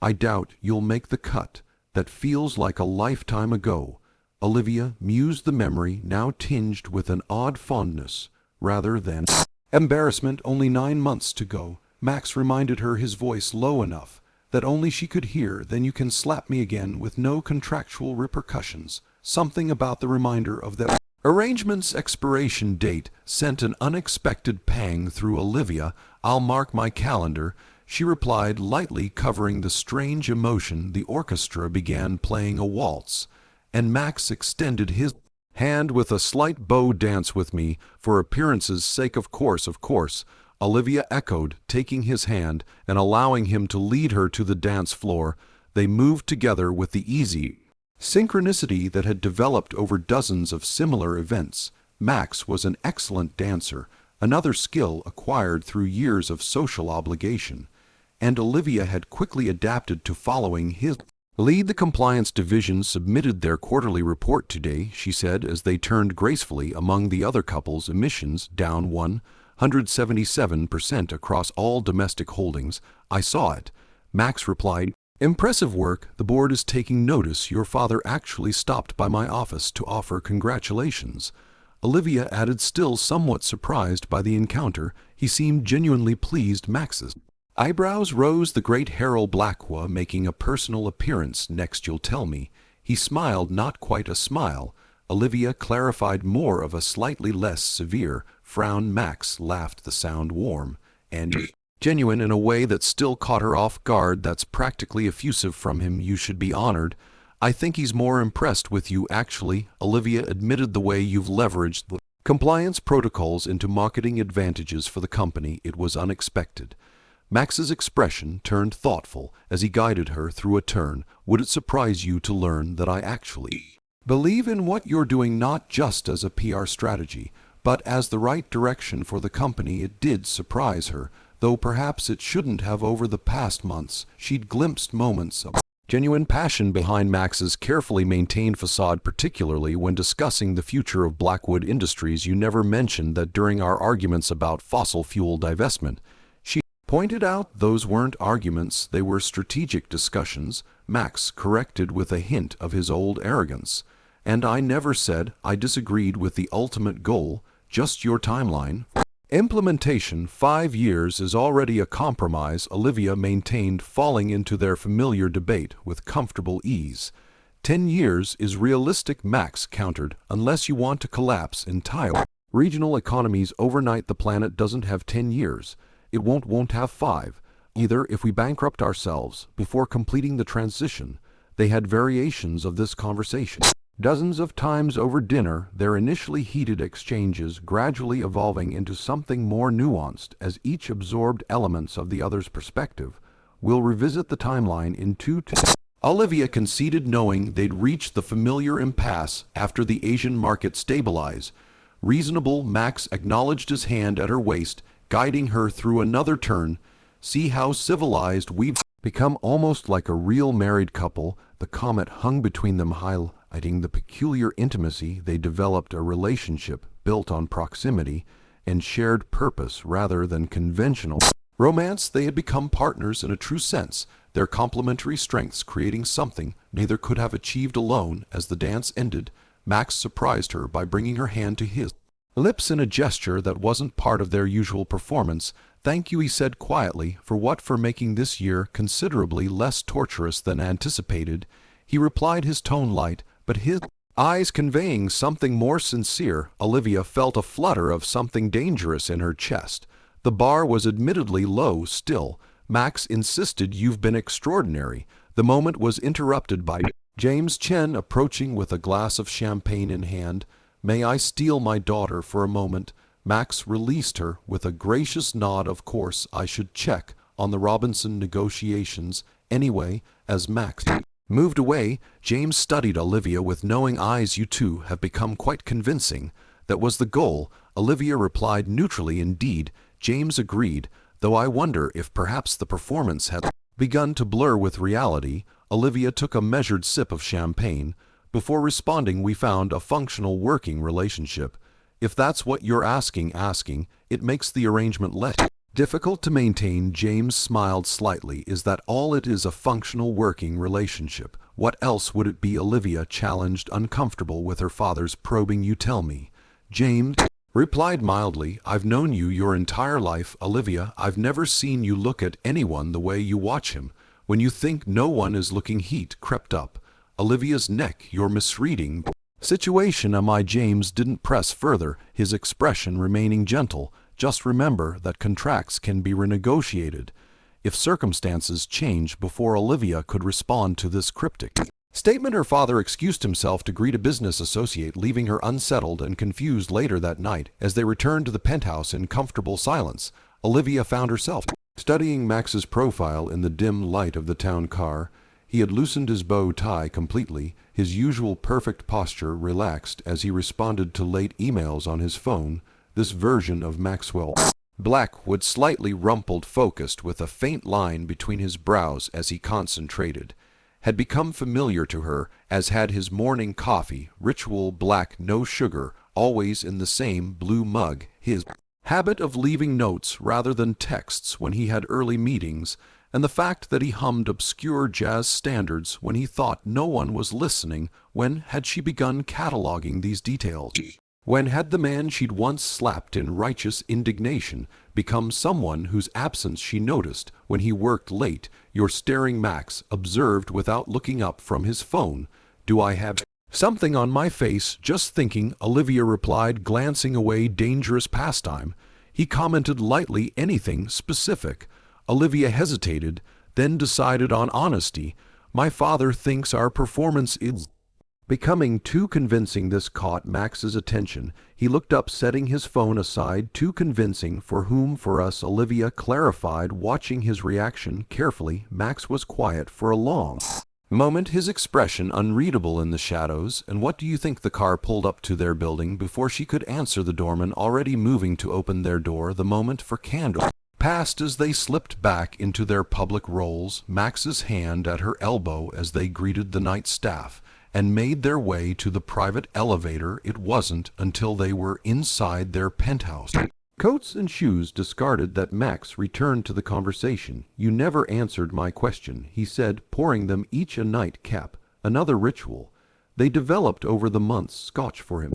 I doubt you'll make the cut. That feels like a lifetime ago. Olivia mused, the memory now tinged with an odd fondness rather than embarrassment. Only 9 months to go, Max reminded her, his voice low enough that only she could hear. Then you can slap me again with no contractual repercussions. Something about the reminder of that arrangement's expiration date sent an unexpected pang through Olivia. I'll mark my calendar, she replied lightly, covering the strange emotion. The orchestra began playing a waltz, and Max extended his hand with a slight bow. Dance with me, for appearance's sake. Of course, Olivia echoed, taking his hand and allowing him to lead her to the dance floor. They moved together with the easy synchronicity that had developed over dozens of similar events. Max was an excellent dancer, another skill acquired through years of social obligation, and Olivia had quickly adapted to following his lead. The compliance division submitted their quarterly report today, she said as they turned gracefully among the other couples. Emissions down 177% across all domestic holdings. I saw it, Max replied. Impressive work. The board is taking notice. Your father actually stopped by my office to offer congratulations, Olivia added, still somewhat surprised by the encounter. He seemed genuinely pleased. Max's eyebrows rose. The great Harold Blackwood making a personal appearance next, you'll tell me. He smiled, not quite a smile, Olivia clarified, more of a slightly less severe frown. Max laughed, the sound warm and genuine in a way that still caught her off guard. That's practically effusive from him. You should be honored. I think he's more impressed with you, actually, Olivia admitted. The way you've leveraged the compliance protocols into marketing advantages for the company, it was unexpected. Max's expression turned thoughtful as he guided her through a turn. Would it surprise you to learn that I actually believe in what you're doing, not just as a PR strategy, but as the right direction for the company? It did surprise her, though perhaps it shouldn't have. Over the past months, she'd glimpsed moments of genuine passion behind Max's carefully maintained facade, particularly when discussing the future of Blackwood Industries. You never mentioned that during our arguments about fossil fuel divestment, she pointed out. Those weren't arguments, they were strategic discussions, Max corrected with a hint of his old arrogance. And I never said I disagreed with the ultimate goal, just your timeline. Implementation. 5 years is already a compromise, Olivia maintained, falling into their familiar debate with comfortable ease. 10 years is realistic, Max countered, unless you want to collapse entire regional economies overnight. The planet doesn't have 10 years. It won't have 5 either if we bankrupt ourselves before completing the transition. They had variations of this conversation dozens of times over dinner, their initially heated exchanges gradually evolving into something more nuanced as each absorbed elements of the other's perspective. We'll revisit the timeline in 2 to Olivia conceded, knowing they'd reached the familiar impasse after the Asian market stabilize. Reasonable, Max acknowledged, his hand at her waist, guiding her through another turn. See how civilized we've become, almost like a real married couple. The comment hung between them, highlighting the peculiar intimacy they developed, a relationship built on proximity and shared purpose rather than conventional romance. They had become partners in a true sense, their complementary strengths creating something neither could have achieved alone. As the dance ended, Max surprised her by bringing her hand to his lips in a gesture that wasn't part of their usual performance. Thank you, he said quietly. For what? For making this year considerably less torturous than anticipated, he replied, his tone light, but his eyes conveying something more sincere. Olivia felt a flutter of something dangerous in her chest. The bar was admittedly low still. Max insisted, you've been extraordinary. The moment was interrupted by James Chen approaching with a glass of champagne in hand. May I steal my daughter for a moment? Max released her with a gracious nod. Of course, I should check on the Robinson negotiations anyway. As Max moved away, James studied Olivia with knowing eyes. You two have become quite convincing. That was the goal, Olivia replied neutrally. Indeed, James agreed, though I wonder if perhaps the performance had begun to blur with reality. Olivia took a measured sip of champagne before responding, we found a functional working relationship. If that's what you're asking, it makes the arrangement less difficult to maintain. James smiled slightly. Is that all it is, a functional working relationship? What else would it be? Olivia challenged, uncomfortable with her father's probing. You tell me. James replied mildly, I've known you your entire life, Olivia. I've never seen you look at anyone the way you watch him. When you think no one is looking, heat crept up Olivia's neck. You're misreading situation. Am I? James didn't press further, his expression remaining gentle. Just remember that contracts can be renegotiated if circumstances change. Before Olivia could respond to this cryptic statement, her father excused himself to greet a business associate, leaving her unsettled and confused. Later that night, as they returned to the penthouse in comfortable silence, Olivia found herself studying Max's profile in the dim light of the town car. He had loosened his bow tie completely, his usual perfect posture relaxed as he responded to late emails on his phone. This version of Maxwell Blackwood, slightly rumpled, focused, with a faint line between his brows as he concentrated, had become familiar to her, as had his morning coffee, ritual black, no sugar, always in the same blue mug, his habit of leaving notes rather than texts when he had early meetings, and the fact that he hummed obscure jazz standards when he thought no one was listening. When had she begun cataloging these details? When had the man she'd once slapped in righteous indignation become someone whose absence she noticed when he worked late? You're staring, Max observed without looking up from his phone. Do I have something on my face? Just thinking, Olivia replied, glancing away. Dangerous pastime. He commented lightly. Anything specific? Olivia hesitated, then decided on honesty. My father thinks our performance is becoming too convincing. This caught Max's attention. He looked up, setting his phone aside. Too convincing for whom? For us, Olivia clarified, watching his reaction carefully. Max was quiet for a long moment, his expression unreadable in the shadows. And what do you think? The car pulled up to their building. Before she could answer, the doorman, already moving to open their door, the moment for candor passed as they slipped back into their public roles, Max's hand at her elbow as they greeted the night staff and made their way to the private elevator. It wasn't until they were inside their penthouse, coats and shoes discarded, that Max returned to the conversation. You never answered my question, he said, pouring them each a nightcap, another ritual they developed over the months. Scotch for him,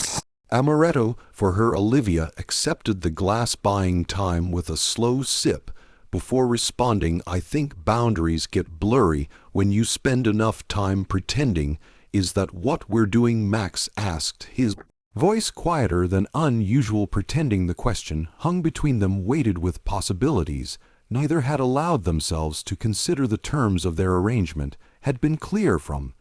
amaretto for her. Olivia accepted the glass, buying time with a slow sip before responding. I think boundaries get blurry when you spend enough time pretending. Is that what we're doing? Max asked, his voice quieter than unusual. Pretending. The question hung between them, weighted with possibilities. Neither had allowed themselves to consider the terms of their arrangement, had been clear from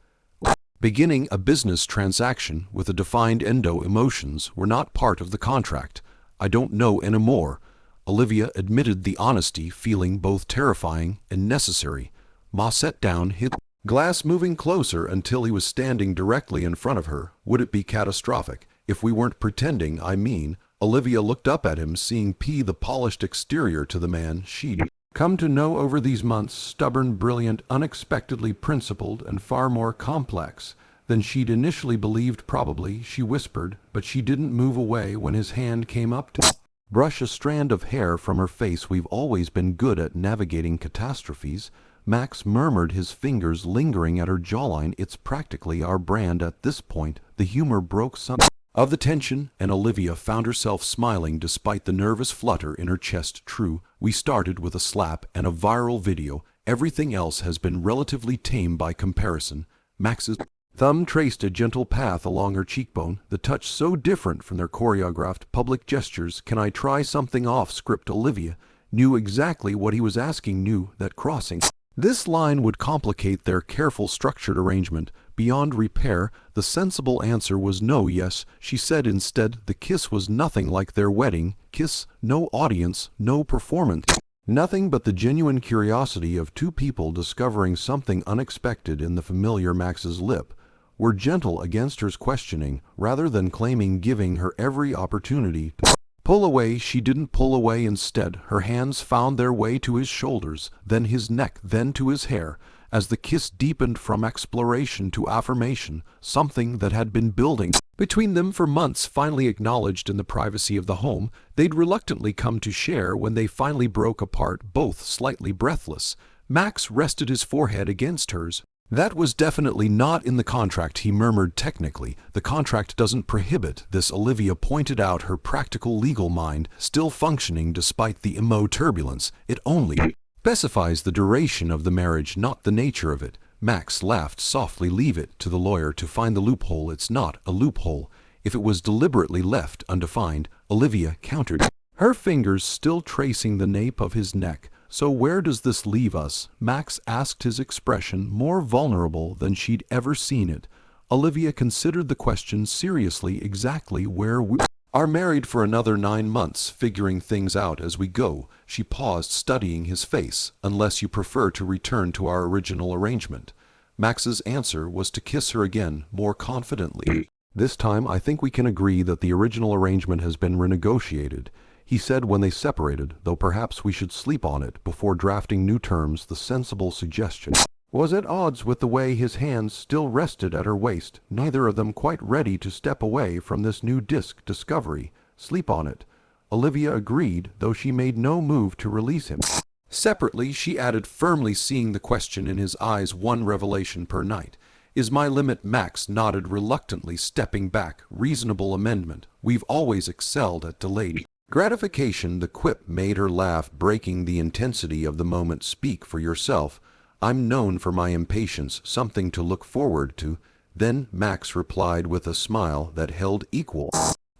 beginning. A business transaction with a defined endo. Emotions were not part of the contract. I don't know anymore. Olivia admitted the honesty, feeling both terrifying and necessary. Ma set down his glass, moving closer until he was standing directly in front of her. Would it be catastrophic if we weren't pretending? I mean, Olivia looked up at him, seeing the polished exterior to the man she'd come to know over these months. Stubborn, brilliant, unexpectedly principled, and far more complex than she'd initially believed. Probably, she whispered, but she didn't move away when his hand came up to brush a strand of hair from her face. We've always been good at navigating catastrophes, Max murmured, his fingers lingering at her jawline. It's practically our brand at this point. The humor broke some of the tension, and Olivia found herself smiling despite the nervous flutter in her chest. True, we started with a slap and a viral video. Everything else has been relatively tame by comparison. Max's thumb traced a gentle path along her cheekbone, the touch so different from their choreographed public gestures. Can I try something off script? Olivia knew exactly what he was asking, knew that crossing this line would complicate their careful, structured arrangement beyond repair. The sensible answer was no. Yes, she said instead. The kiss was nothing like their wedding kiss. No audience, no performance. Nothing but the genuine curiosity of two people discovering something unexpected in the familiar. Max's lip were gentle against hers, questioning rather than claiming, giving her every opportunity to pull away. She didn't pull away. Instead, her hands found their way to his shoulders, then his neck, then to his hair, as the kiss deepened from exploration to affirmation. Something that had been building between them for months finally acknowledged in the privacy of the home they'd reluctantly come to share. When they finally broke apart, both slightly breathless, Max rested his forehead against hers, That was definitely not in the contract, he murmured technically. The contract doesn't prohibit this. Olivia pointed out, her practical legal mind still functioning despite the emo turbulence. It only specifies the duration of the marriage, not the nature of it. Max laughed softly. Leave it to the lawyer to find the loophole. It's not a loophole if it was deliberately left undefined, Olivia countered, her fingers still tracing the nape of his neck. So where does this leave us? Max asked, his expression more vulnerable than she'd ever seen it. Olivia considered the question seriously. Exactly where we are married for another 9 months, figuring things out as we go. She paused, studying his face. Unless you prefer to return to our original arrangement. Max's answer was to kiss her again, more confidently. This time I think we can agree that the original arrangement has been renegotiated, he said when they separated, though perhaps we should sleep on it before drafting new terms. The sensible suggestion was at odds with the way his hands still rested at her waist, neither of them quite ready to step away from this new discovery. Sleep on it. Olivia agreed, though she made no move to release him. Separately, she added firmly, seeing the question in his eyes, 1 revelation per night. Is my limit? Max nodded reluctantly, stepping back. Reasonable amendment. We've always excelled at delayed gratification. The quip made her laugh, breaking the intensity of the moment. Speak for yourself. I'm known for my impatience, something to look forward to. Then Max replied with a smile that held equal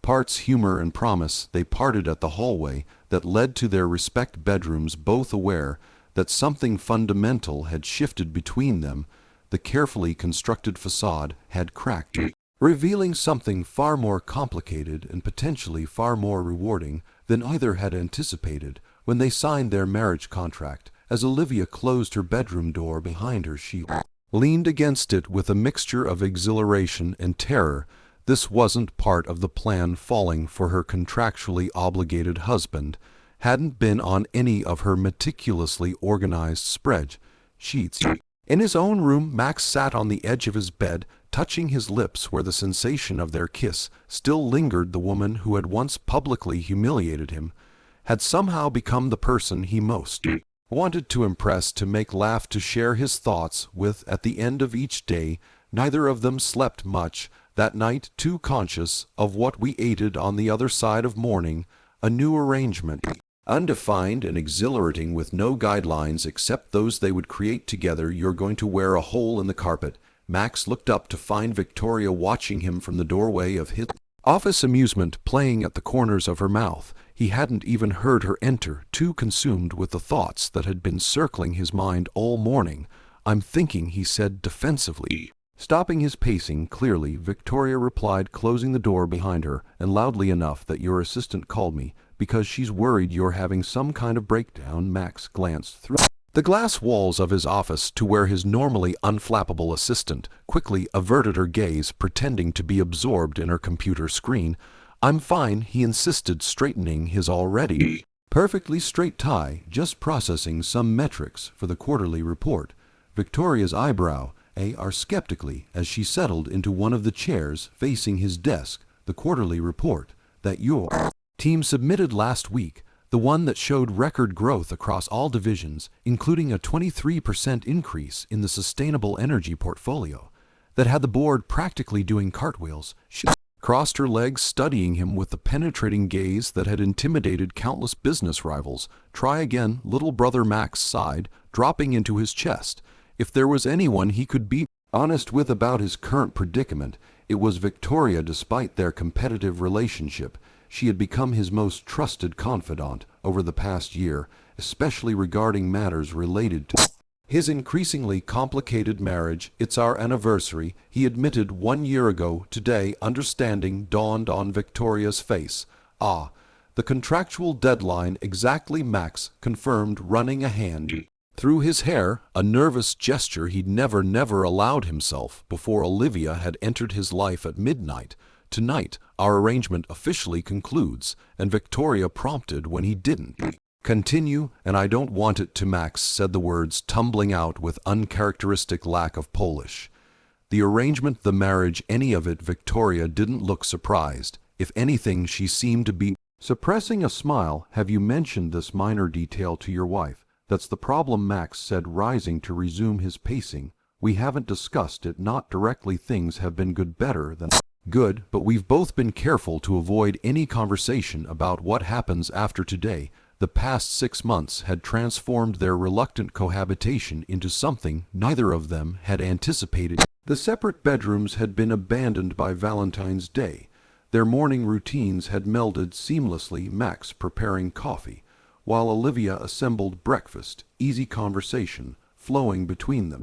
parts humor and promise. They parted at the hallway that led to their respective bedrooms, both aware that something fundamental had shifted between them. The carefully constructed facade had cracked, revealing something far more complicated and potentially far more rewarding than either had anticipated. When they signed their marriage contract, as Olivia closed her bedroom door behind her, she leaned against it with a mixture of exhilaration and terror. This wasn't part of the plan. Falling for her contractually obligated husband hadn't been on any of her meticulously organized spreadsheets. In his own room, Max sat on the edge of his bed, touching his lips where the sensation of their kiss still lingered. The woman who had once publicly humiliated him had somehow become the person he most wanted to impress, to make, laugh, to share his thoughts with. At the end of each day, neither of them slept much that night, too conscious of what waited on the other side of morning. A new arrangement, undefined and exhilarating, with no guidelines except those they would create together. You're going to wear a hole in the carpet. Max looked up to find Victoria watching him from the doorway of his office, amusement playing at the corners of her mouth. He hadn't even heard her enter, too consumed with the thoughts that had been circling his mind all morning. I'm thinking, he said defensively, stopping his pacing. Clearly, Victoria replied, closing the door behind her, and loudly enough that your assistant called me because she's worried you're having some kind of breakdown. Max glanced through the glass walls of his office to where his normally unflappable assistant quickly averted her gaze, pretending to be absorbed in her computer screen. I'm fine, he insisted, straightening his already perfectly straight tie, just processing some metrics for the quarterly report. Victoria's eyebrow are skeptically as she settled into one of the chairs facing his desk. The quarterly report that your team submitted last week, the one that showed record growth across all divisions, including a 23% increase in the sustainable energy portfolio, that had the board practically doing cartwheels. She crossed her legs, studying him with the penetrating gaze that had intimidated countless business rivals. Try again, little brother. Max sighed, dropping into his chest. If there was anyone he could be honest with about his current predicament, it was Victoria. Despite their competitive relationship, she had become his most trusted confidant over the past year, especially regarding matters related to his increasingly complicated marriage. It's our anniversary, he admitted 1 year ago today. Understanding dawned on Victoria's face. Ah, the contractual deadline exactly, Max confirmed, running a hand through his hair, a nervous gesture he'd never allowed himself before Olivia had entered his life at midnight. Tonight, our arrangement officially concludes, and Victoria prompted when he didn't continue, and I don't want it to. Max said the words, tumbling out with uncharacteristic lack of polish. The arrangement, the marriage, any of it. Victoria didn't look surprised. If anything, she seemed to be suppressing a smile. Have you mentioned this minor detail to your wife? That's the problem, Max said, rising to resume his pacing. We haven't discussed it, not directly. Things have been better than good, but we've both been careful to avoid any conversation about what happens after today. The past 6 months had transformed their reluctant cohabitation into something neither of them had anticipated. The separate bedrooms had been abandoned by Valentine's Day. Their morning routines had melded seamlessly, Max preparing coffee, while Olivia assembled breakfast, easy conversation flowing between them.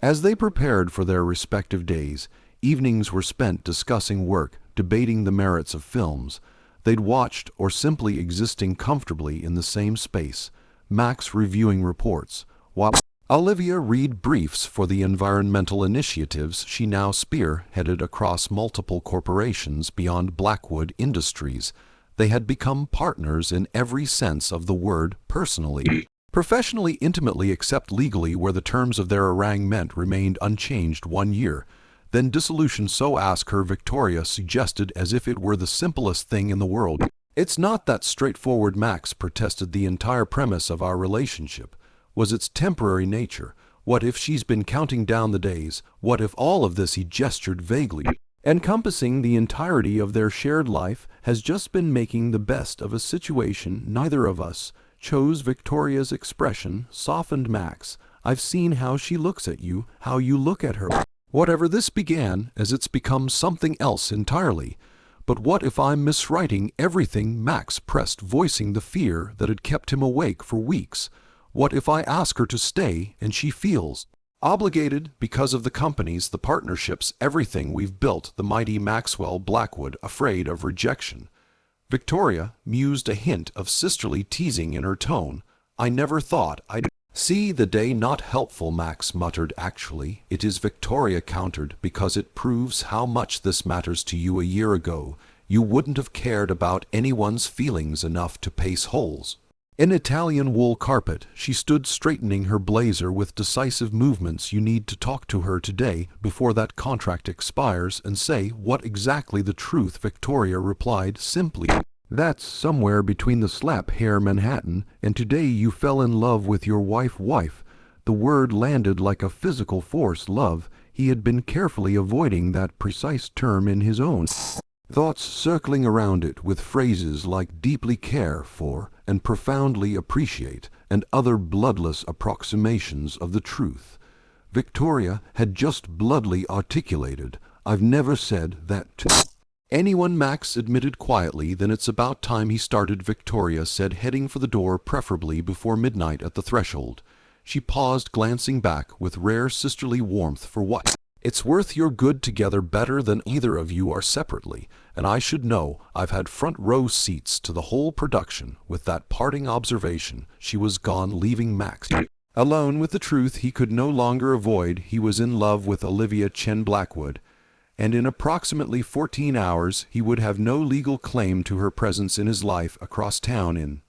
As they prepared for their respective days, evenings were spent discussing work, debating the merits of films they'd watched, or simply existing comfortably in the same space, Max reviewing reports, while Olivia read briefs for the environmental initiatives she now spearheaded across multiple corporations beyond Blackwood Industries. They had become partners in every sense of the word, personally, professionally, intimately, except legally, where the terms of their arrangement remained unchanged 1 year. Then dissolution, so ask her, Victoria suggested, as if it were the simplest thing in the world. It's not that straightforward, Max protested. The entire premise of our relationship was its temporary nature. What if she's been counting down the days? What if all of this, he gestured vaguely, encompassing the entirety of their shared life, has just been making the best of a situation neither of us chose? Victoria's expression softened. Max, I've seen how she looks at you, how you look at her. Whatever this began, as it's become something else entirely. But what if I'm miswriting everything? Max pressed, voicing the fear that had kept him awake for weeks. What if I ask her to stay and she feels obligated because of the companies, the partnerships, everything we've built? The mighty Maxwell Blackwood, afraid of rejection. Victoria mused, a hint of sisterly teasing in her tone. I never thought I'd see the day. Not helpful, Max muttered. Actually, it is, Victoria countered, because it proves how much this matters to you. A year ago, you wouldn't have cared about anyone's feelings enough to pace holes in Italian wool carpet. She stood straightening her blazer with decisive movements. You need to talk to her today before that contract expires and say what exactly the truth. Victoria replied simply, that's somewhere between the slap hair Manhattan and today you fell in love with your wife. The word landed like a physical force. Love. He had been carefully avoiding that precise term in his own thoughts, circling around it with phrases like deeply care for and profoundly appreciate and other bloodless approximations of the truth. Victoria had just bloodily articulated, I've never said that to anyone. Max admitted quietly. Then it's about time he started, Victoria said, heading for the door, preferably before midnight. At the threshold, she paused, glancing back with rare sisterly warmth. For what it's worth, you're good together, better than either of you are separately, and I should know. I've had front row seats to the whole production. With that parting observation, she was gone, leaving Max alone with the truth he could no longer avoid. He was in love with Olivia Chen Blackwood, and in approximately 14 hours he would have no legal claim to her presence in his life. Across town in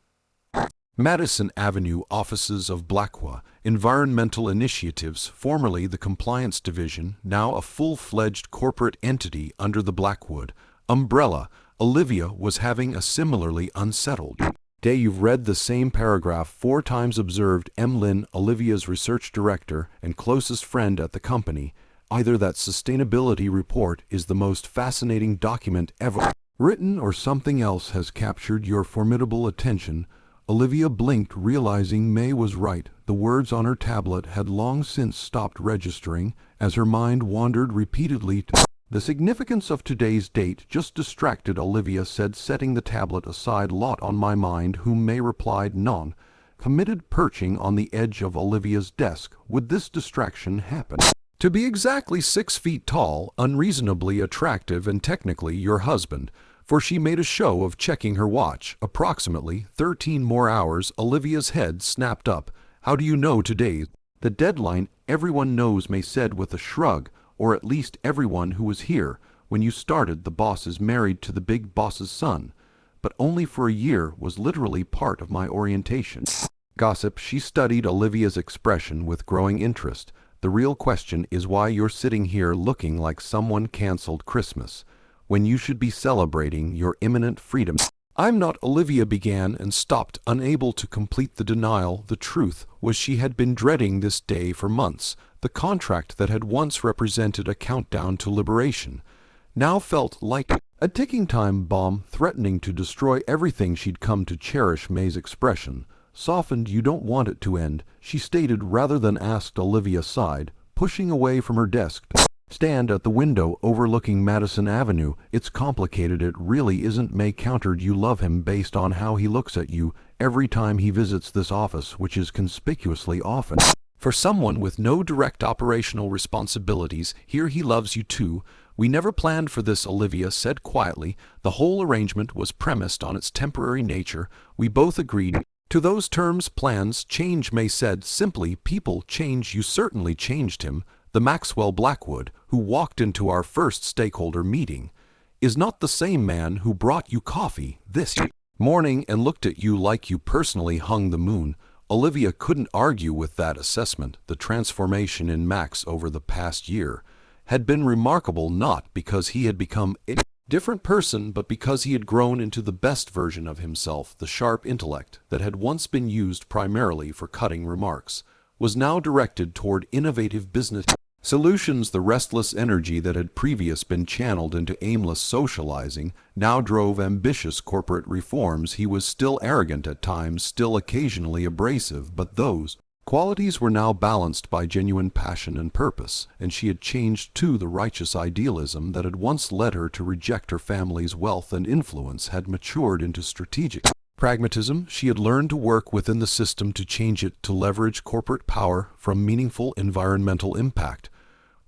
Madison Avenue, offices of Blackwood Environmental Initiatives, formerly the Compliance Division, now a full-fledged corporate entity under the Blackwood umbrella. Olivia was having a similarly unsettled day. You've read the same paragraph 4 times, observed Lynn, Olivia's research director and closest friend at the company. Either that sustainability report is the most fascinating document ever written, or something else has captured your formidable attention. Olivia blinked, realizing May was right. The words on her tablet had long since stopped registering as her mind wandered repeatedly to the significance of today's date. Just distracted, Olivia said, setting the tablet aside. Lot on my mind. Whom May replied, non committed, perching on the edge of Olivia's desk. Would this distraction happen to be exactly 6 feet tall, unreasonably attractive, and technically your husband? For she made a show of checking her watch. Approximately 13 more hours. Olivia's head snapped up. How do you know today's the deadline? Everyone knows, May said with a shrug, or at least everyone who was here when you started. The boss is married to the big boss's son, but only for a year. Was literally part of my orientation. Gossip. She studied Olivia's expression with growing interest. The real question is why you're sitting here looking like someone canceled Christmas, when you should be celebrating your imminent freedom. I'm not, Olivia began and stopped, unable to complete the denial. The truth was she had been dreading this day for months. The contract that had once represented a countdown to liberation now felt like a ticking time bomb threatening to destroy everything she'd come to cherish. May's expression softened. "You don't want it to end," she stated rather than asked. Olivia sighed, pushing away from her desk to stand at the window overlooking Madison Avenue. "It's complicated, it really isn't." May countered. "You love him based on how he looks at you every time he visits this office, which is conspicuously often. For someone with no direct operational responsibilities, here he loves you too. We never planned for this," Olivia said quietly. "The whole arrangement was premised on its temporary nature. We both agreed to those terms." "Plans change," May said simply. "People change." "You certainly changed him." The Maxwell Blackwood, who walked into our first stakeholder meeting, is not the same man who brought you coffee this morning and looked at you like you personally hung the moon. Olivia couldn't argue with that assessment. The transformation in Max over the past year had been remarkable, not because he had become a different person, but because he had grown into the best version of himself. The sharp intellect that had once been used primarily for cutting remarks was now directed toward innovative business solutions. The restless energy that had previously been channeled into aimless socializing now drove ambitious corporate reforms. He was still arrogant at times, still occasionally abrasive, but those qualities were now balanced by genuine passion and purpose, and she had changed too. The righteous idealism that had once led her to reject her family's wealth and influence had matured into strategic pragmatism. She had learned to work within the system to change it, to leverage corporate power from meaningful environmental impact,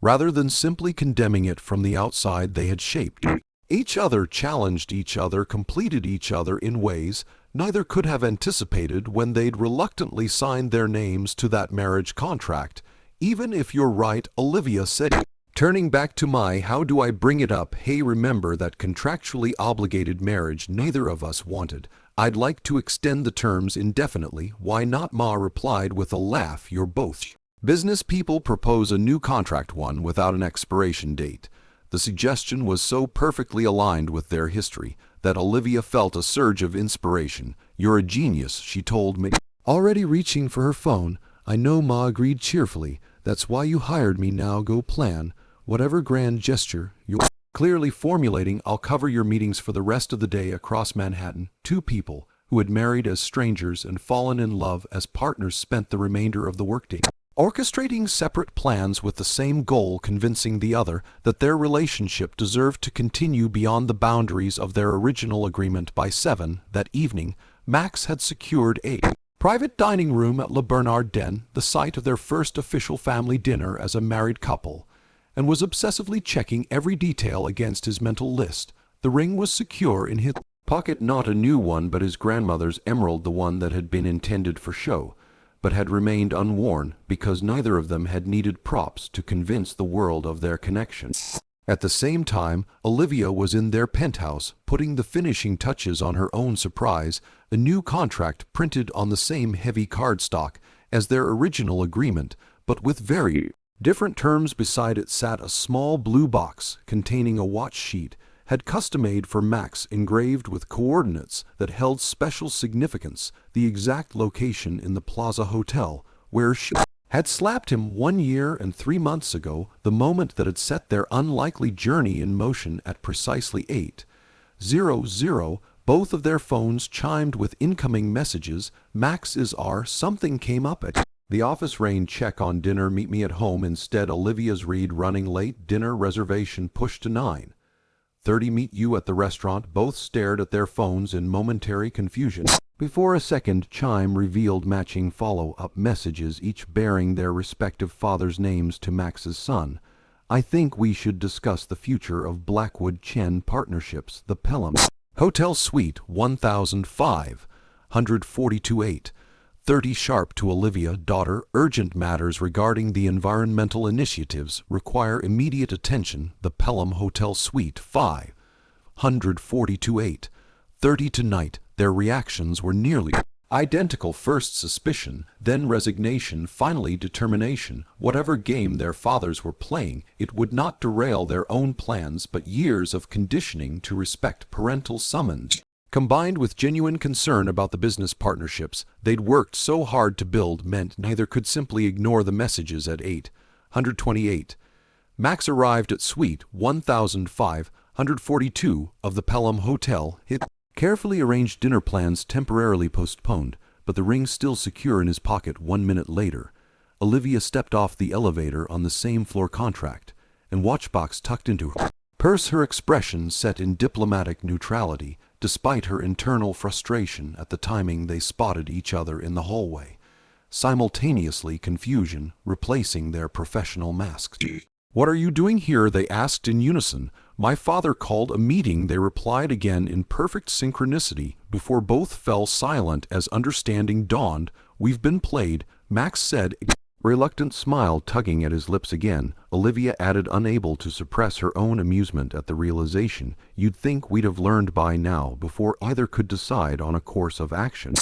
rather than simply condemning it from the outside. They had shaped each other, challenged each other, completed each other in ways neither could have anticipated when they'd reluctantly signed their names to that marriage contract. "Even if you're right," Olivia said, turning back to Mai, "how do I bring it up?" "Hey, remember that contractually obligated marriage neither of us wanted. I'd like to extend the terms indefinitely." "Why not?" Ma replied with a laugh. "You're both business people. Propose a new contract, one without an expiration date." The suggestion was so perfectly aligned with their history that Olivia felt a surge of inspiration. "You're a genius," she told me, already reaching for her phone. "I know," Ma agreed cheerfully. "That's why you hired me. Now go plan whatever grand gesture you're clearly formulating. I'll cover your meetings for the rest of the day across Manhattan." Two people who had married as strangers and fallen in love as partners spent the remainder of the workday orchestrating separate plans with the same goal, convincing the other that their relationship deserved to continue beyond the boundaries of their original agreement. By 7 that evening, Max had secured a private dining room at Le Bernard Den, the site of their first official family dinner as a married couple, and was obsessively checking every detail against his mental list. The ring was secure in his pocket, not a new one, but his grandmother's emerald, the one that had been intended for show, but had remained unworn because neither of them had needed props to convince the world of their connection. At the same time, Olivia was in their penthouse, putting the finishing touches on her own surprise, a new contract printed on the same heavy cardstock as their original agreement, but with very different terms. Beside it sat a small blue box containing a watch sheet, had custom-made for Max, engraved with coordinates that held special significance, the exact location in the Plaza Hotel where she had slapped him 1 year and 3 months ago, the moment that had set their unlikely journey in motion. At precisely 8:00, both of their phones chimed with incoming messages. "Max is our..." Something came up at the office. "Rain, check on dinner, meet me at home instead." Olivia's read, "Running late, dinner reservation pushed to 9:30, meet you at the restaurant." Both stared at their phones in momentary confusion before a second chime revealed matching follow-up messages, each bearing their respective father's names to Max's son. "I think we should discuss the future of Blackwood Chen Partnerships. The Pelham Hotel Suite 1542-8:30 sharp." To Olivia, daughter, urgent matters regarding the environmental initiatives require immediate attention. The Pelham Hotel Suite 542-8:30 tonight. Their reactions were nearly identical. First suspicion, then resignation, finally determination. Whatever game their fathers were playing, it would not derail their own plans, but years of conditioning to respect parental summons, combined with genuine concern about the business partnerships they'd worked so hard to build, meant neither could simply ignore the messages at 8. 128. Max arrived at Suite 1542 of the Pelham Hotel. His carefully arranged dinner plans temporarily postponed, but the ring still secure in his pocket 1 minute later. Olivia stepped off the elevator on the same floor contract, and watchbox tucked into her purse, her expression set in diplomatic neutrality, despite her internal frustration at the timing they spotted each other in the hallway. Simultaneously confusion replacing their professional masks. "What are you doing here?" they asked in unison. "My father called a meeting," they replied again in perfect synchronicity before both fell silent as understanding dawned. "We've been played," Max said, reluctant smile tugging at his lips again. Olivia added, unable to suppress her own amusement at the realization. "You'd think we'd have learned by now before either could decide on a course of action."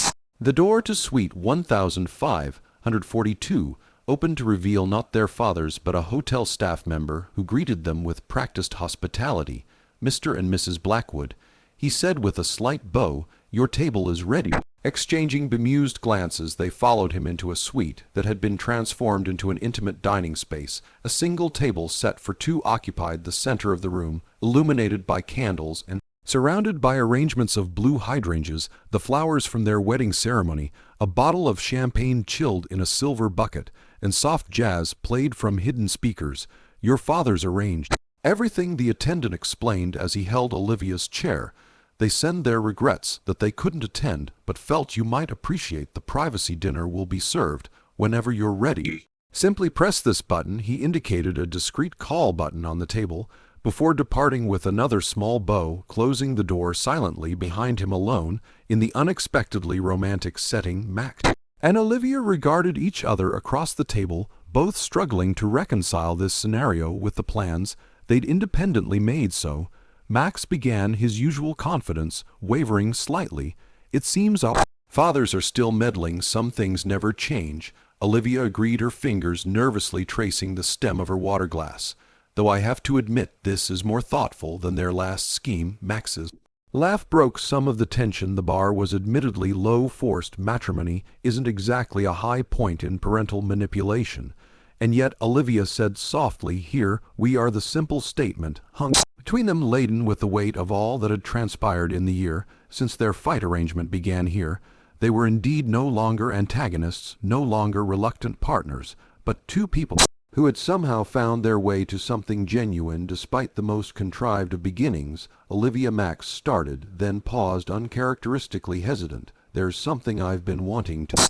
The door to Suite 1542 opened to reveal not their fathers but a hotel staff member who greeted them with practiced hospitality. "Mr. and Mrs. Blackwood," he said with a slight bow, "your table is ready." Exchanging bemused glances, they followed him into a suite that had been transformed into an intimate dining space. A single table set for two occupied the center of the room, illuminated by candles and surrounded by arrangements of blue hydrangeas, the flowers from their wedding ceremony, a bottle of champagne chilled in a silver bucket, and soft jazz played from hidden speakers. "Your father's arranged everything," the attendant explained as he held Olivia's chair. "They send their regrets that they couldn't attend, but felt you might appreciate the privacy. Dinner will be served whenever you're ready. Simply press this button." He indicated a discreet call button on the table, before departing with another small bow, closing the door silently behind him. Alone in the unexpectedly romantic setting, Max and Olivia regarded each other across the table, both struggling to reconcile this scenario with the plans they'd independently made. "So," Max began, his usual confidence wavering slightly, "it seems our fathers are still meddling. Some things never change." Olivia agreed, her fingers nervously tracing the stem of her water glass. "Though I have to admit this is more thoughtful than their last scheme." Max's laugh broke some of the tension. The bar was admittedly low. Forced matrimony isn't exactly a high point in parental manipulation. And yet, Olivia said softly, "Here we are." The simple statement hung between them, laden with the weight of all that had transpired in the year since their fight arrangement began here. They were indeed no longer antagonists, no longer reluctant partners, but two people who had somehow found their way to something genuine despite the most contrived of beginnings. Olivia Max started, then paused, uncharacteristically hesitant. "There's something I've been wanting to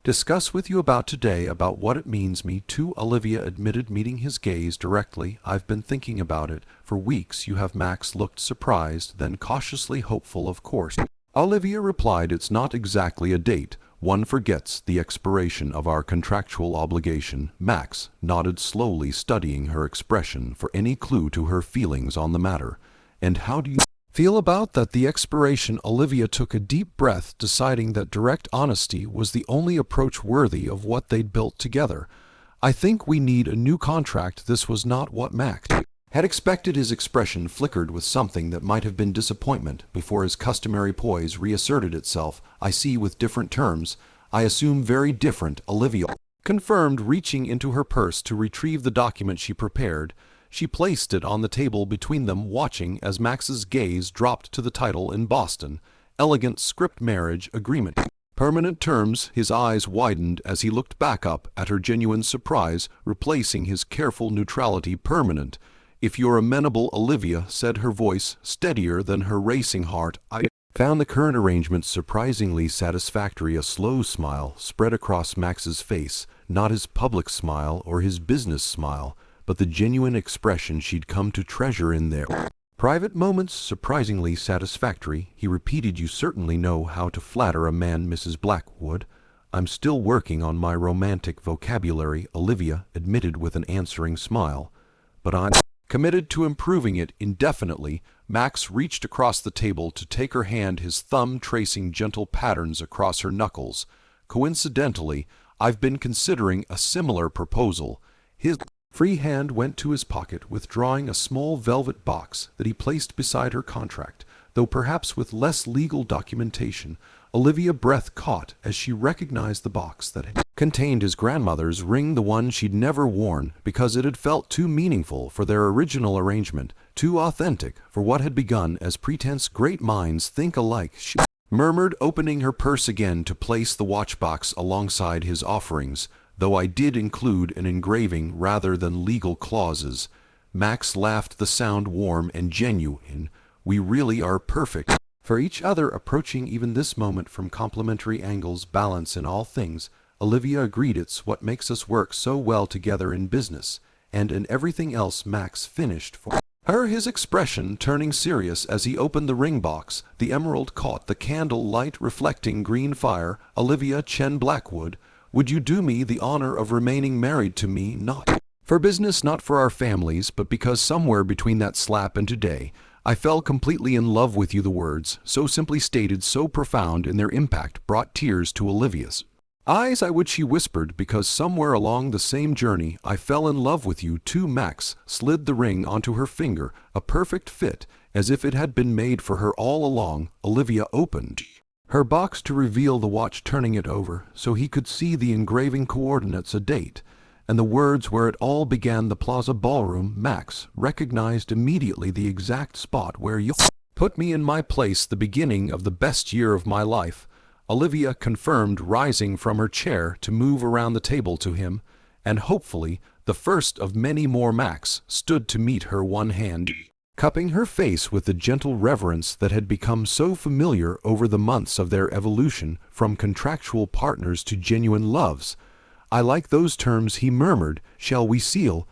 discuss with you about today, about what it means me to," Olivia admitted, meeting his gaze directly. "I've been thinking about it for weeks." "You have?" Max looked surprised, then cautiously hopeful. "Of course," Olivia replied, "it's not exactly a date. One forgets the expiration of our contractual obligation." Max nodded slowly, studying her expression for any clue to her feelings on the matter. "And how do you feel about that?" The expiration. Olivia took a deep breath, deciding that direct honesty was the only approach worthy of what they'd built together. "I think we need a new contract." This was not what Max had expected. His expression flickered with something that might have been disappointment before his customary poise reasserted itself. "I see, with different terms. I assume very different," Olivia confirmed, reaching into her purse to retrieve the document she prepared. She placed it on the table between them, watching as Max's gaze dropped to the title in Boston, "Elegant Script Marriage Agreement. Permanent terms." His eyes widened as he looked back up at her, genuine surprise replacing his careful neutrality. "Permanent. If you're amenable," Olivia said, her voice steadier than her racing heart. "I found the current arrangement surprisingly satisfactory." A slow smile spread across Max's face, not his public smile or his business smile, but the genuine expression she'd come to treasure in their private moments. "Surprisingly satisfactory," he repeated. "You certainly know how to flatter a man, Mrs. Blackwood." "I'm still working on my romantic vocabulary," Olivia admitted with an answering smile. "But I'm committed to improving it indefinitely." Max reached across the table to take her hand, his thumb tracing gentle patterns across her knuckles. "Coincidentally, I've been considering a similar proposal." His free hand went to his pocket, withdrawing a small velvet box that he placed beside her contract, though perhaps with less legal documentation. Olivia's breath caught as she recognized the box that had contained his grandmother's ring, the one she'd never worn because it had felt too meaningful for their original arrangement, too authentic for what had begun as pretense. Great minds think alike, she murmured, opening her purse again to place the watchbox alongside his offerings, though I did include an engraving rather than legal clauses. Max laughed, the sound warm and genuine. We really are perfect for each other, approaching even this moment from complementary angles. Balance in all things, Olivia agreed. It's what makes us work so well together in business and in everything else. Max finished for her, his expression turning serious as he opened the ring box. The emerald caught the candle light reflecting green fire. Olivia Chen Blackwood, would you do me the honor of remaining married to me, not for business, not for our families, but because somewhere between that slap and today, I fell completely in love with you. The words, so simply stated, so profound in their impact, brought tears to Olivia's eyes. I would, she whispered, because somewhere along the same journey I fell in love with you too. Max slid the ring onto her finger, a perfect fit, as if it had been made for her all along. Olivia opened her box to reveal the watch, turning it over so he could see the engraving coordinates, a date, and the words where it all began. The Plaza Ballroom. Max recognized immediately the exact spot where you put me in my place, the beginning of the best year of my life. Olivia confirmed, rising from her chair to move around the table to him, and hopefully the first of many more. Max stood to meet her, one hand cupping her face with the gentle reverence that had become so familiar over the months of their evolution from contractual partners to genuine loves. I like those terms, he murmured. Shall we seal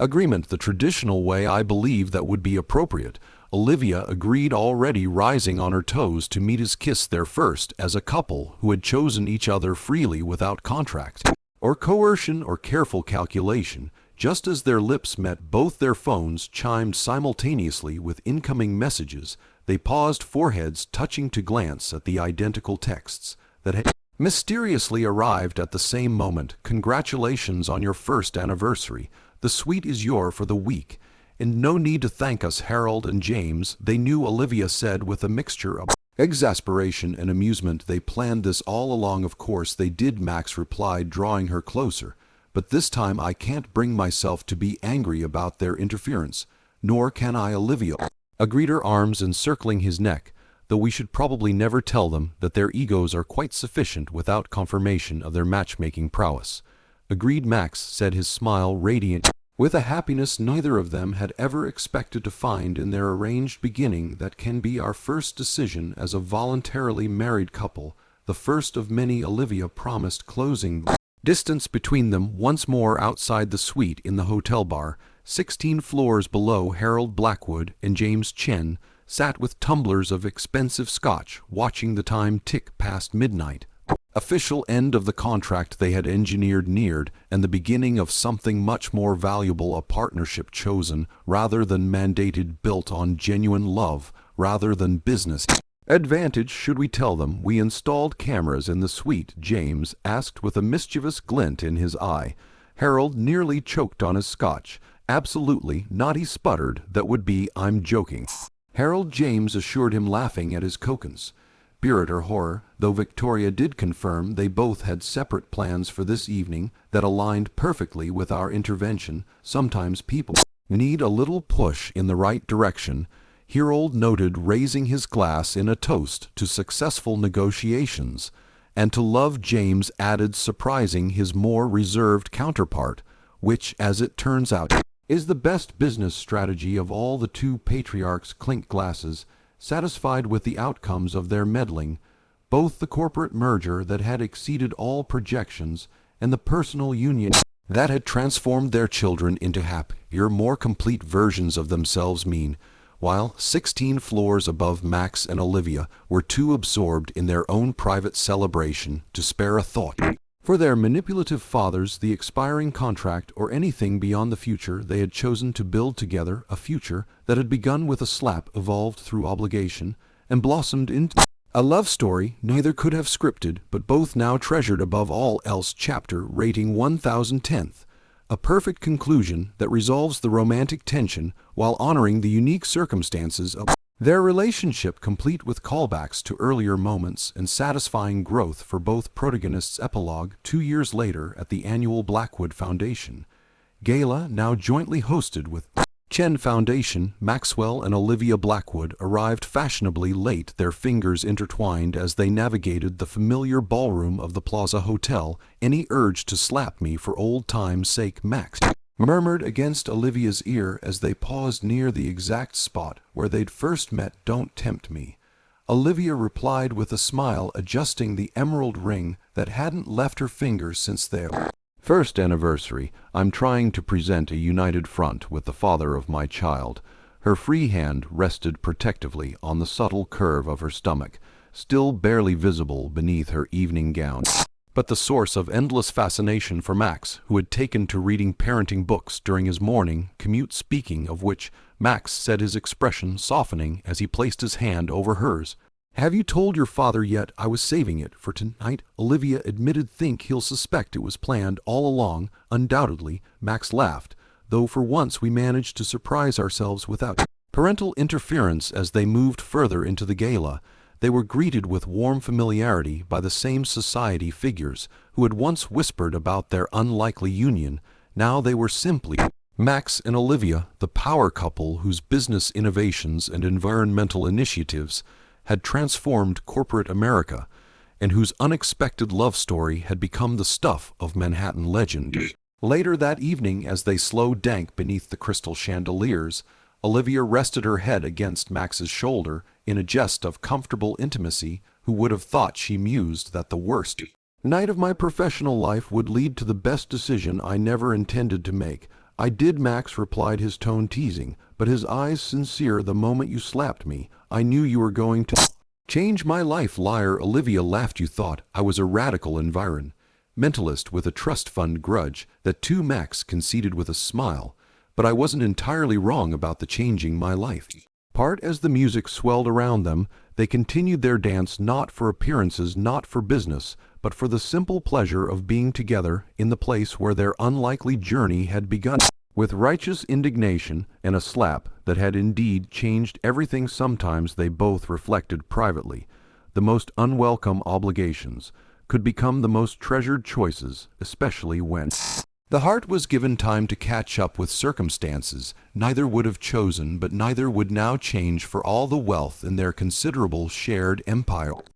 agreement the traditional way? I believe that would be appropriate. Olivia agreed, already rising on her toes to meet his kiss, their first as a couple who had chosen each other freely without contract or coercion or careful calculation. Just as their lips met, both their phones chimed simultaneously with incoming messages. They paused, foreheads touching, to glance at the identical texts that had mysteriously arrived at the same moment. Congratulations on your first anniversary. The suite is yours for the week. And no need to thank us, Harold and James, they knew, Olivia said with a mixture of exasperation and amusement. They planned this all along. Of course they did, Max replied, drawing her closer. But this time I can't bring myself to be angry about their interference. Nor can I, Olivia agreed, her arms encircling his neck, though we should probably never tell them that their egos are quite sufficient without confirmation of their matchmaking prowess. Agreed, Max said, his smile radiant with a happiness neither of them had ever expected to find in their arranged beginning. That can be our first decision as a voluntarily married couple, the first of many, Olivia promised, closing distance between them once more outside the suite in the hotel bar. 16 floors below, Harold Blackwood and James Chen sat with tumblers of expensive scotch, watching the time tick past midnight. Official end of the contract they had engineered neared, and the beginning of something much more valuable, a partnership chosen rather than mandated, built on genuine love rather than business advantage. Should we tell them we installed cameras in the suite? James asked with a mischievous glint in his eye. Harold nearly choked on his scotch. Absolutely not, he sputtered. That would be, I'm joking, Harold, James assured him, laughing at his coquins. Spirit or horror, though Victoria did confirm they both had separate plans for this evening that aligned perfectly with our intervention. Sometimes people need a little push in the right direction, Harold noted, raising his glass in a toast to successful negotiations, and to love. James added, surprising his more reserved counterpart, which, as it turns out, is the best business strategy of all. The two patriarchs clinked glasses, satisfied with the outcomes of their meddling, both the corporate merger that had exceeded all projections and the personal union that had transformed their children into happier, more complete versions of themselves. Meanwhile, 16 floors above, Max and Olivia were too absorbed in their own private celebration to spare a thought for their manipulative fathers, the expiring contract, or anything beyond the future they had chosen to build together, a future that had begun with a slap, evolved through obligation, and blossomed into a love story neither could have scripted, but both now treasured above all else. Chapter rating 1010th. A perfect conclusion that resolves the romantic tension while honoring the unique circumstances of Their relationship, complete with callbacks to earlier moments and satisfying growth for both protagonists. Epilogue: 2 years later at the annual Blackwood Foundation Gala, now jointly hosted with Chen Foundation. Maxwell and Olivia Blackwood arrived fashionably late, their fingers intertwined as they navigated the familiar ballroom of the Plaza Hotel. "Any urge to slap me for old time's sake?" Max murmured against Olivia's ear as they paused near the exact spot where they'd first met. "Don't tempt me," Olivia replied with a smile, adjusting the emerald ring that hadn't left her fingers since their first anniversary. "I'm trying to present a united front with the father of my child." Her free hand rested protectively on the subtle curve of her stomach, still barely visible beneath her evening gown. But the source of endless fascination for Max, who had taken to reading parenting books during his morning commute. Speaking of which, Max said, his expression softening as he placed his hand over hers. "Have you told your father yet? I was saving it for tonight," Olivia admitted. "Think he'll suspect it was planned all along?" "Undoubtedly," Max laughed, "though for once we managed to surprise ourselves without parental interference." As they moved further into the gala, they were greeted with warm familiarity by the same society figures who had once whispered about their unlikely union. Now they were simply Max and Olivia, the power couple whose business innovations and environmental initiatives had transformed corporate America, and whose unexpected love story had become the stuff of Manhattan legend. Later that evening, as they slowed dank beneath the crystal chandeliers, Olivia rested her head against Max's shoulder in a jest of comfortable intimacy. "Who would have thought," she mused, "that the worst night of my professional life would lead to the best decision I never intended to make?" "I did," Max replied, his tone teasing, but his eyes sincere. "The moment you slapped me, I knew you were going to change my life." "Liar," Olivia laughed. "You thought I was a radical environmentalist with a trust fund grudge." "That too," Max conceded with a smile, "but I wasn't entirely wrong about the changing my life part." As the music swelled around them, they continued their dance, not for appearances, not for business, but for the simple pleasure of being together in the place where their unlikely journey had begun. With righteous indignation and a slap that had indeed changed everything, sometimes, they both reflected privately, the most unwelcome obligations could become the most treasured choices, especially when the heart was given time to catch up with circumstances. Neither would have chosen, but neither would now change for all the wealth in their considerable shared empire.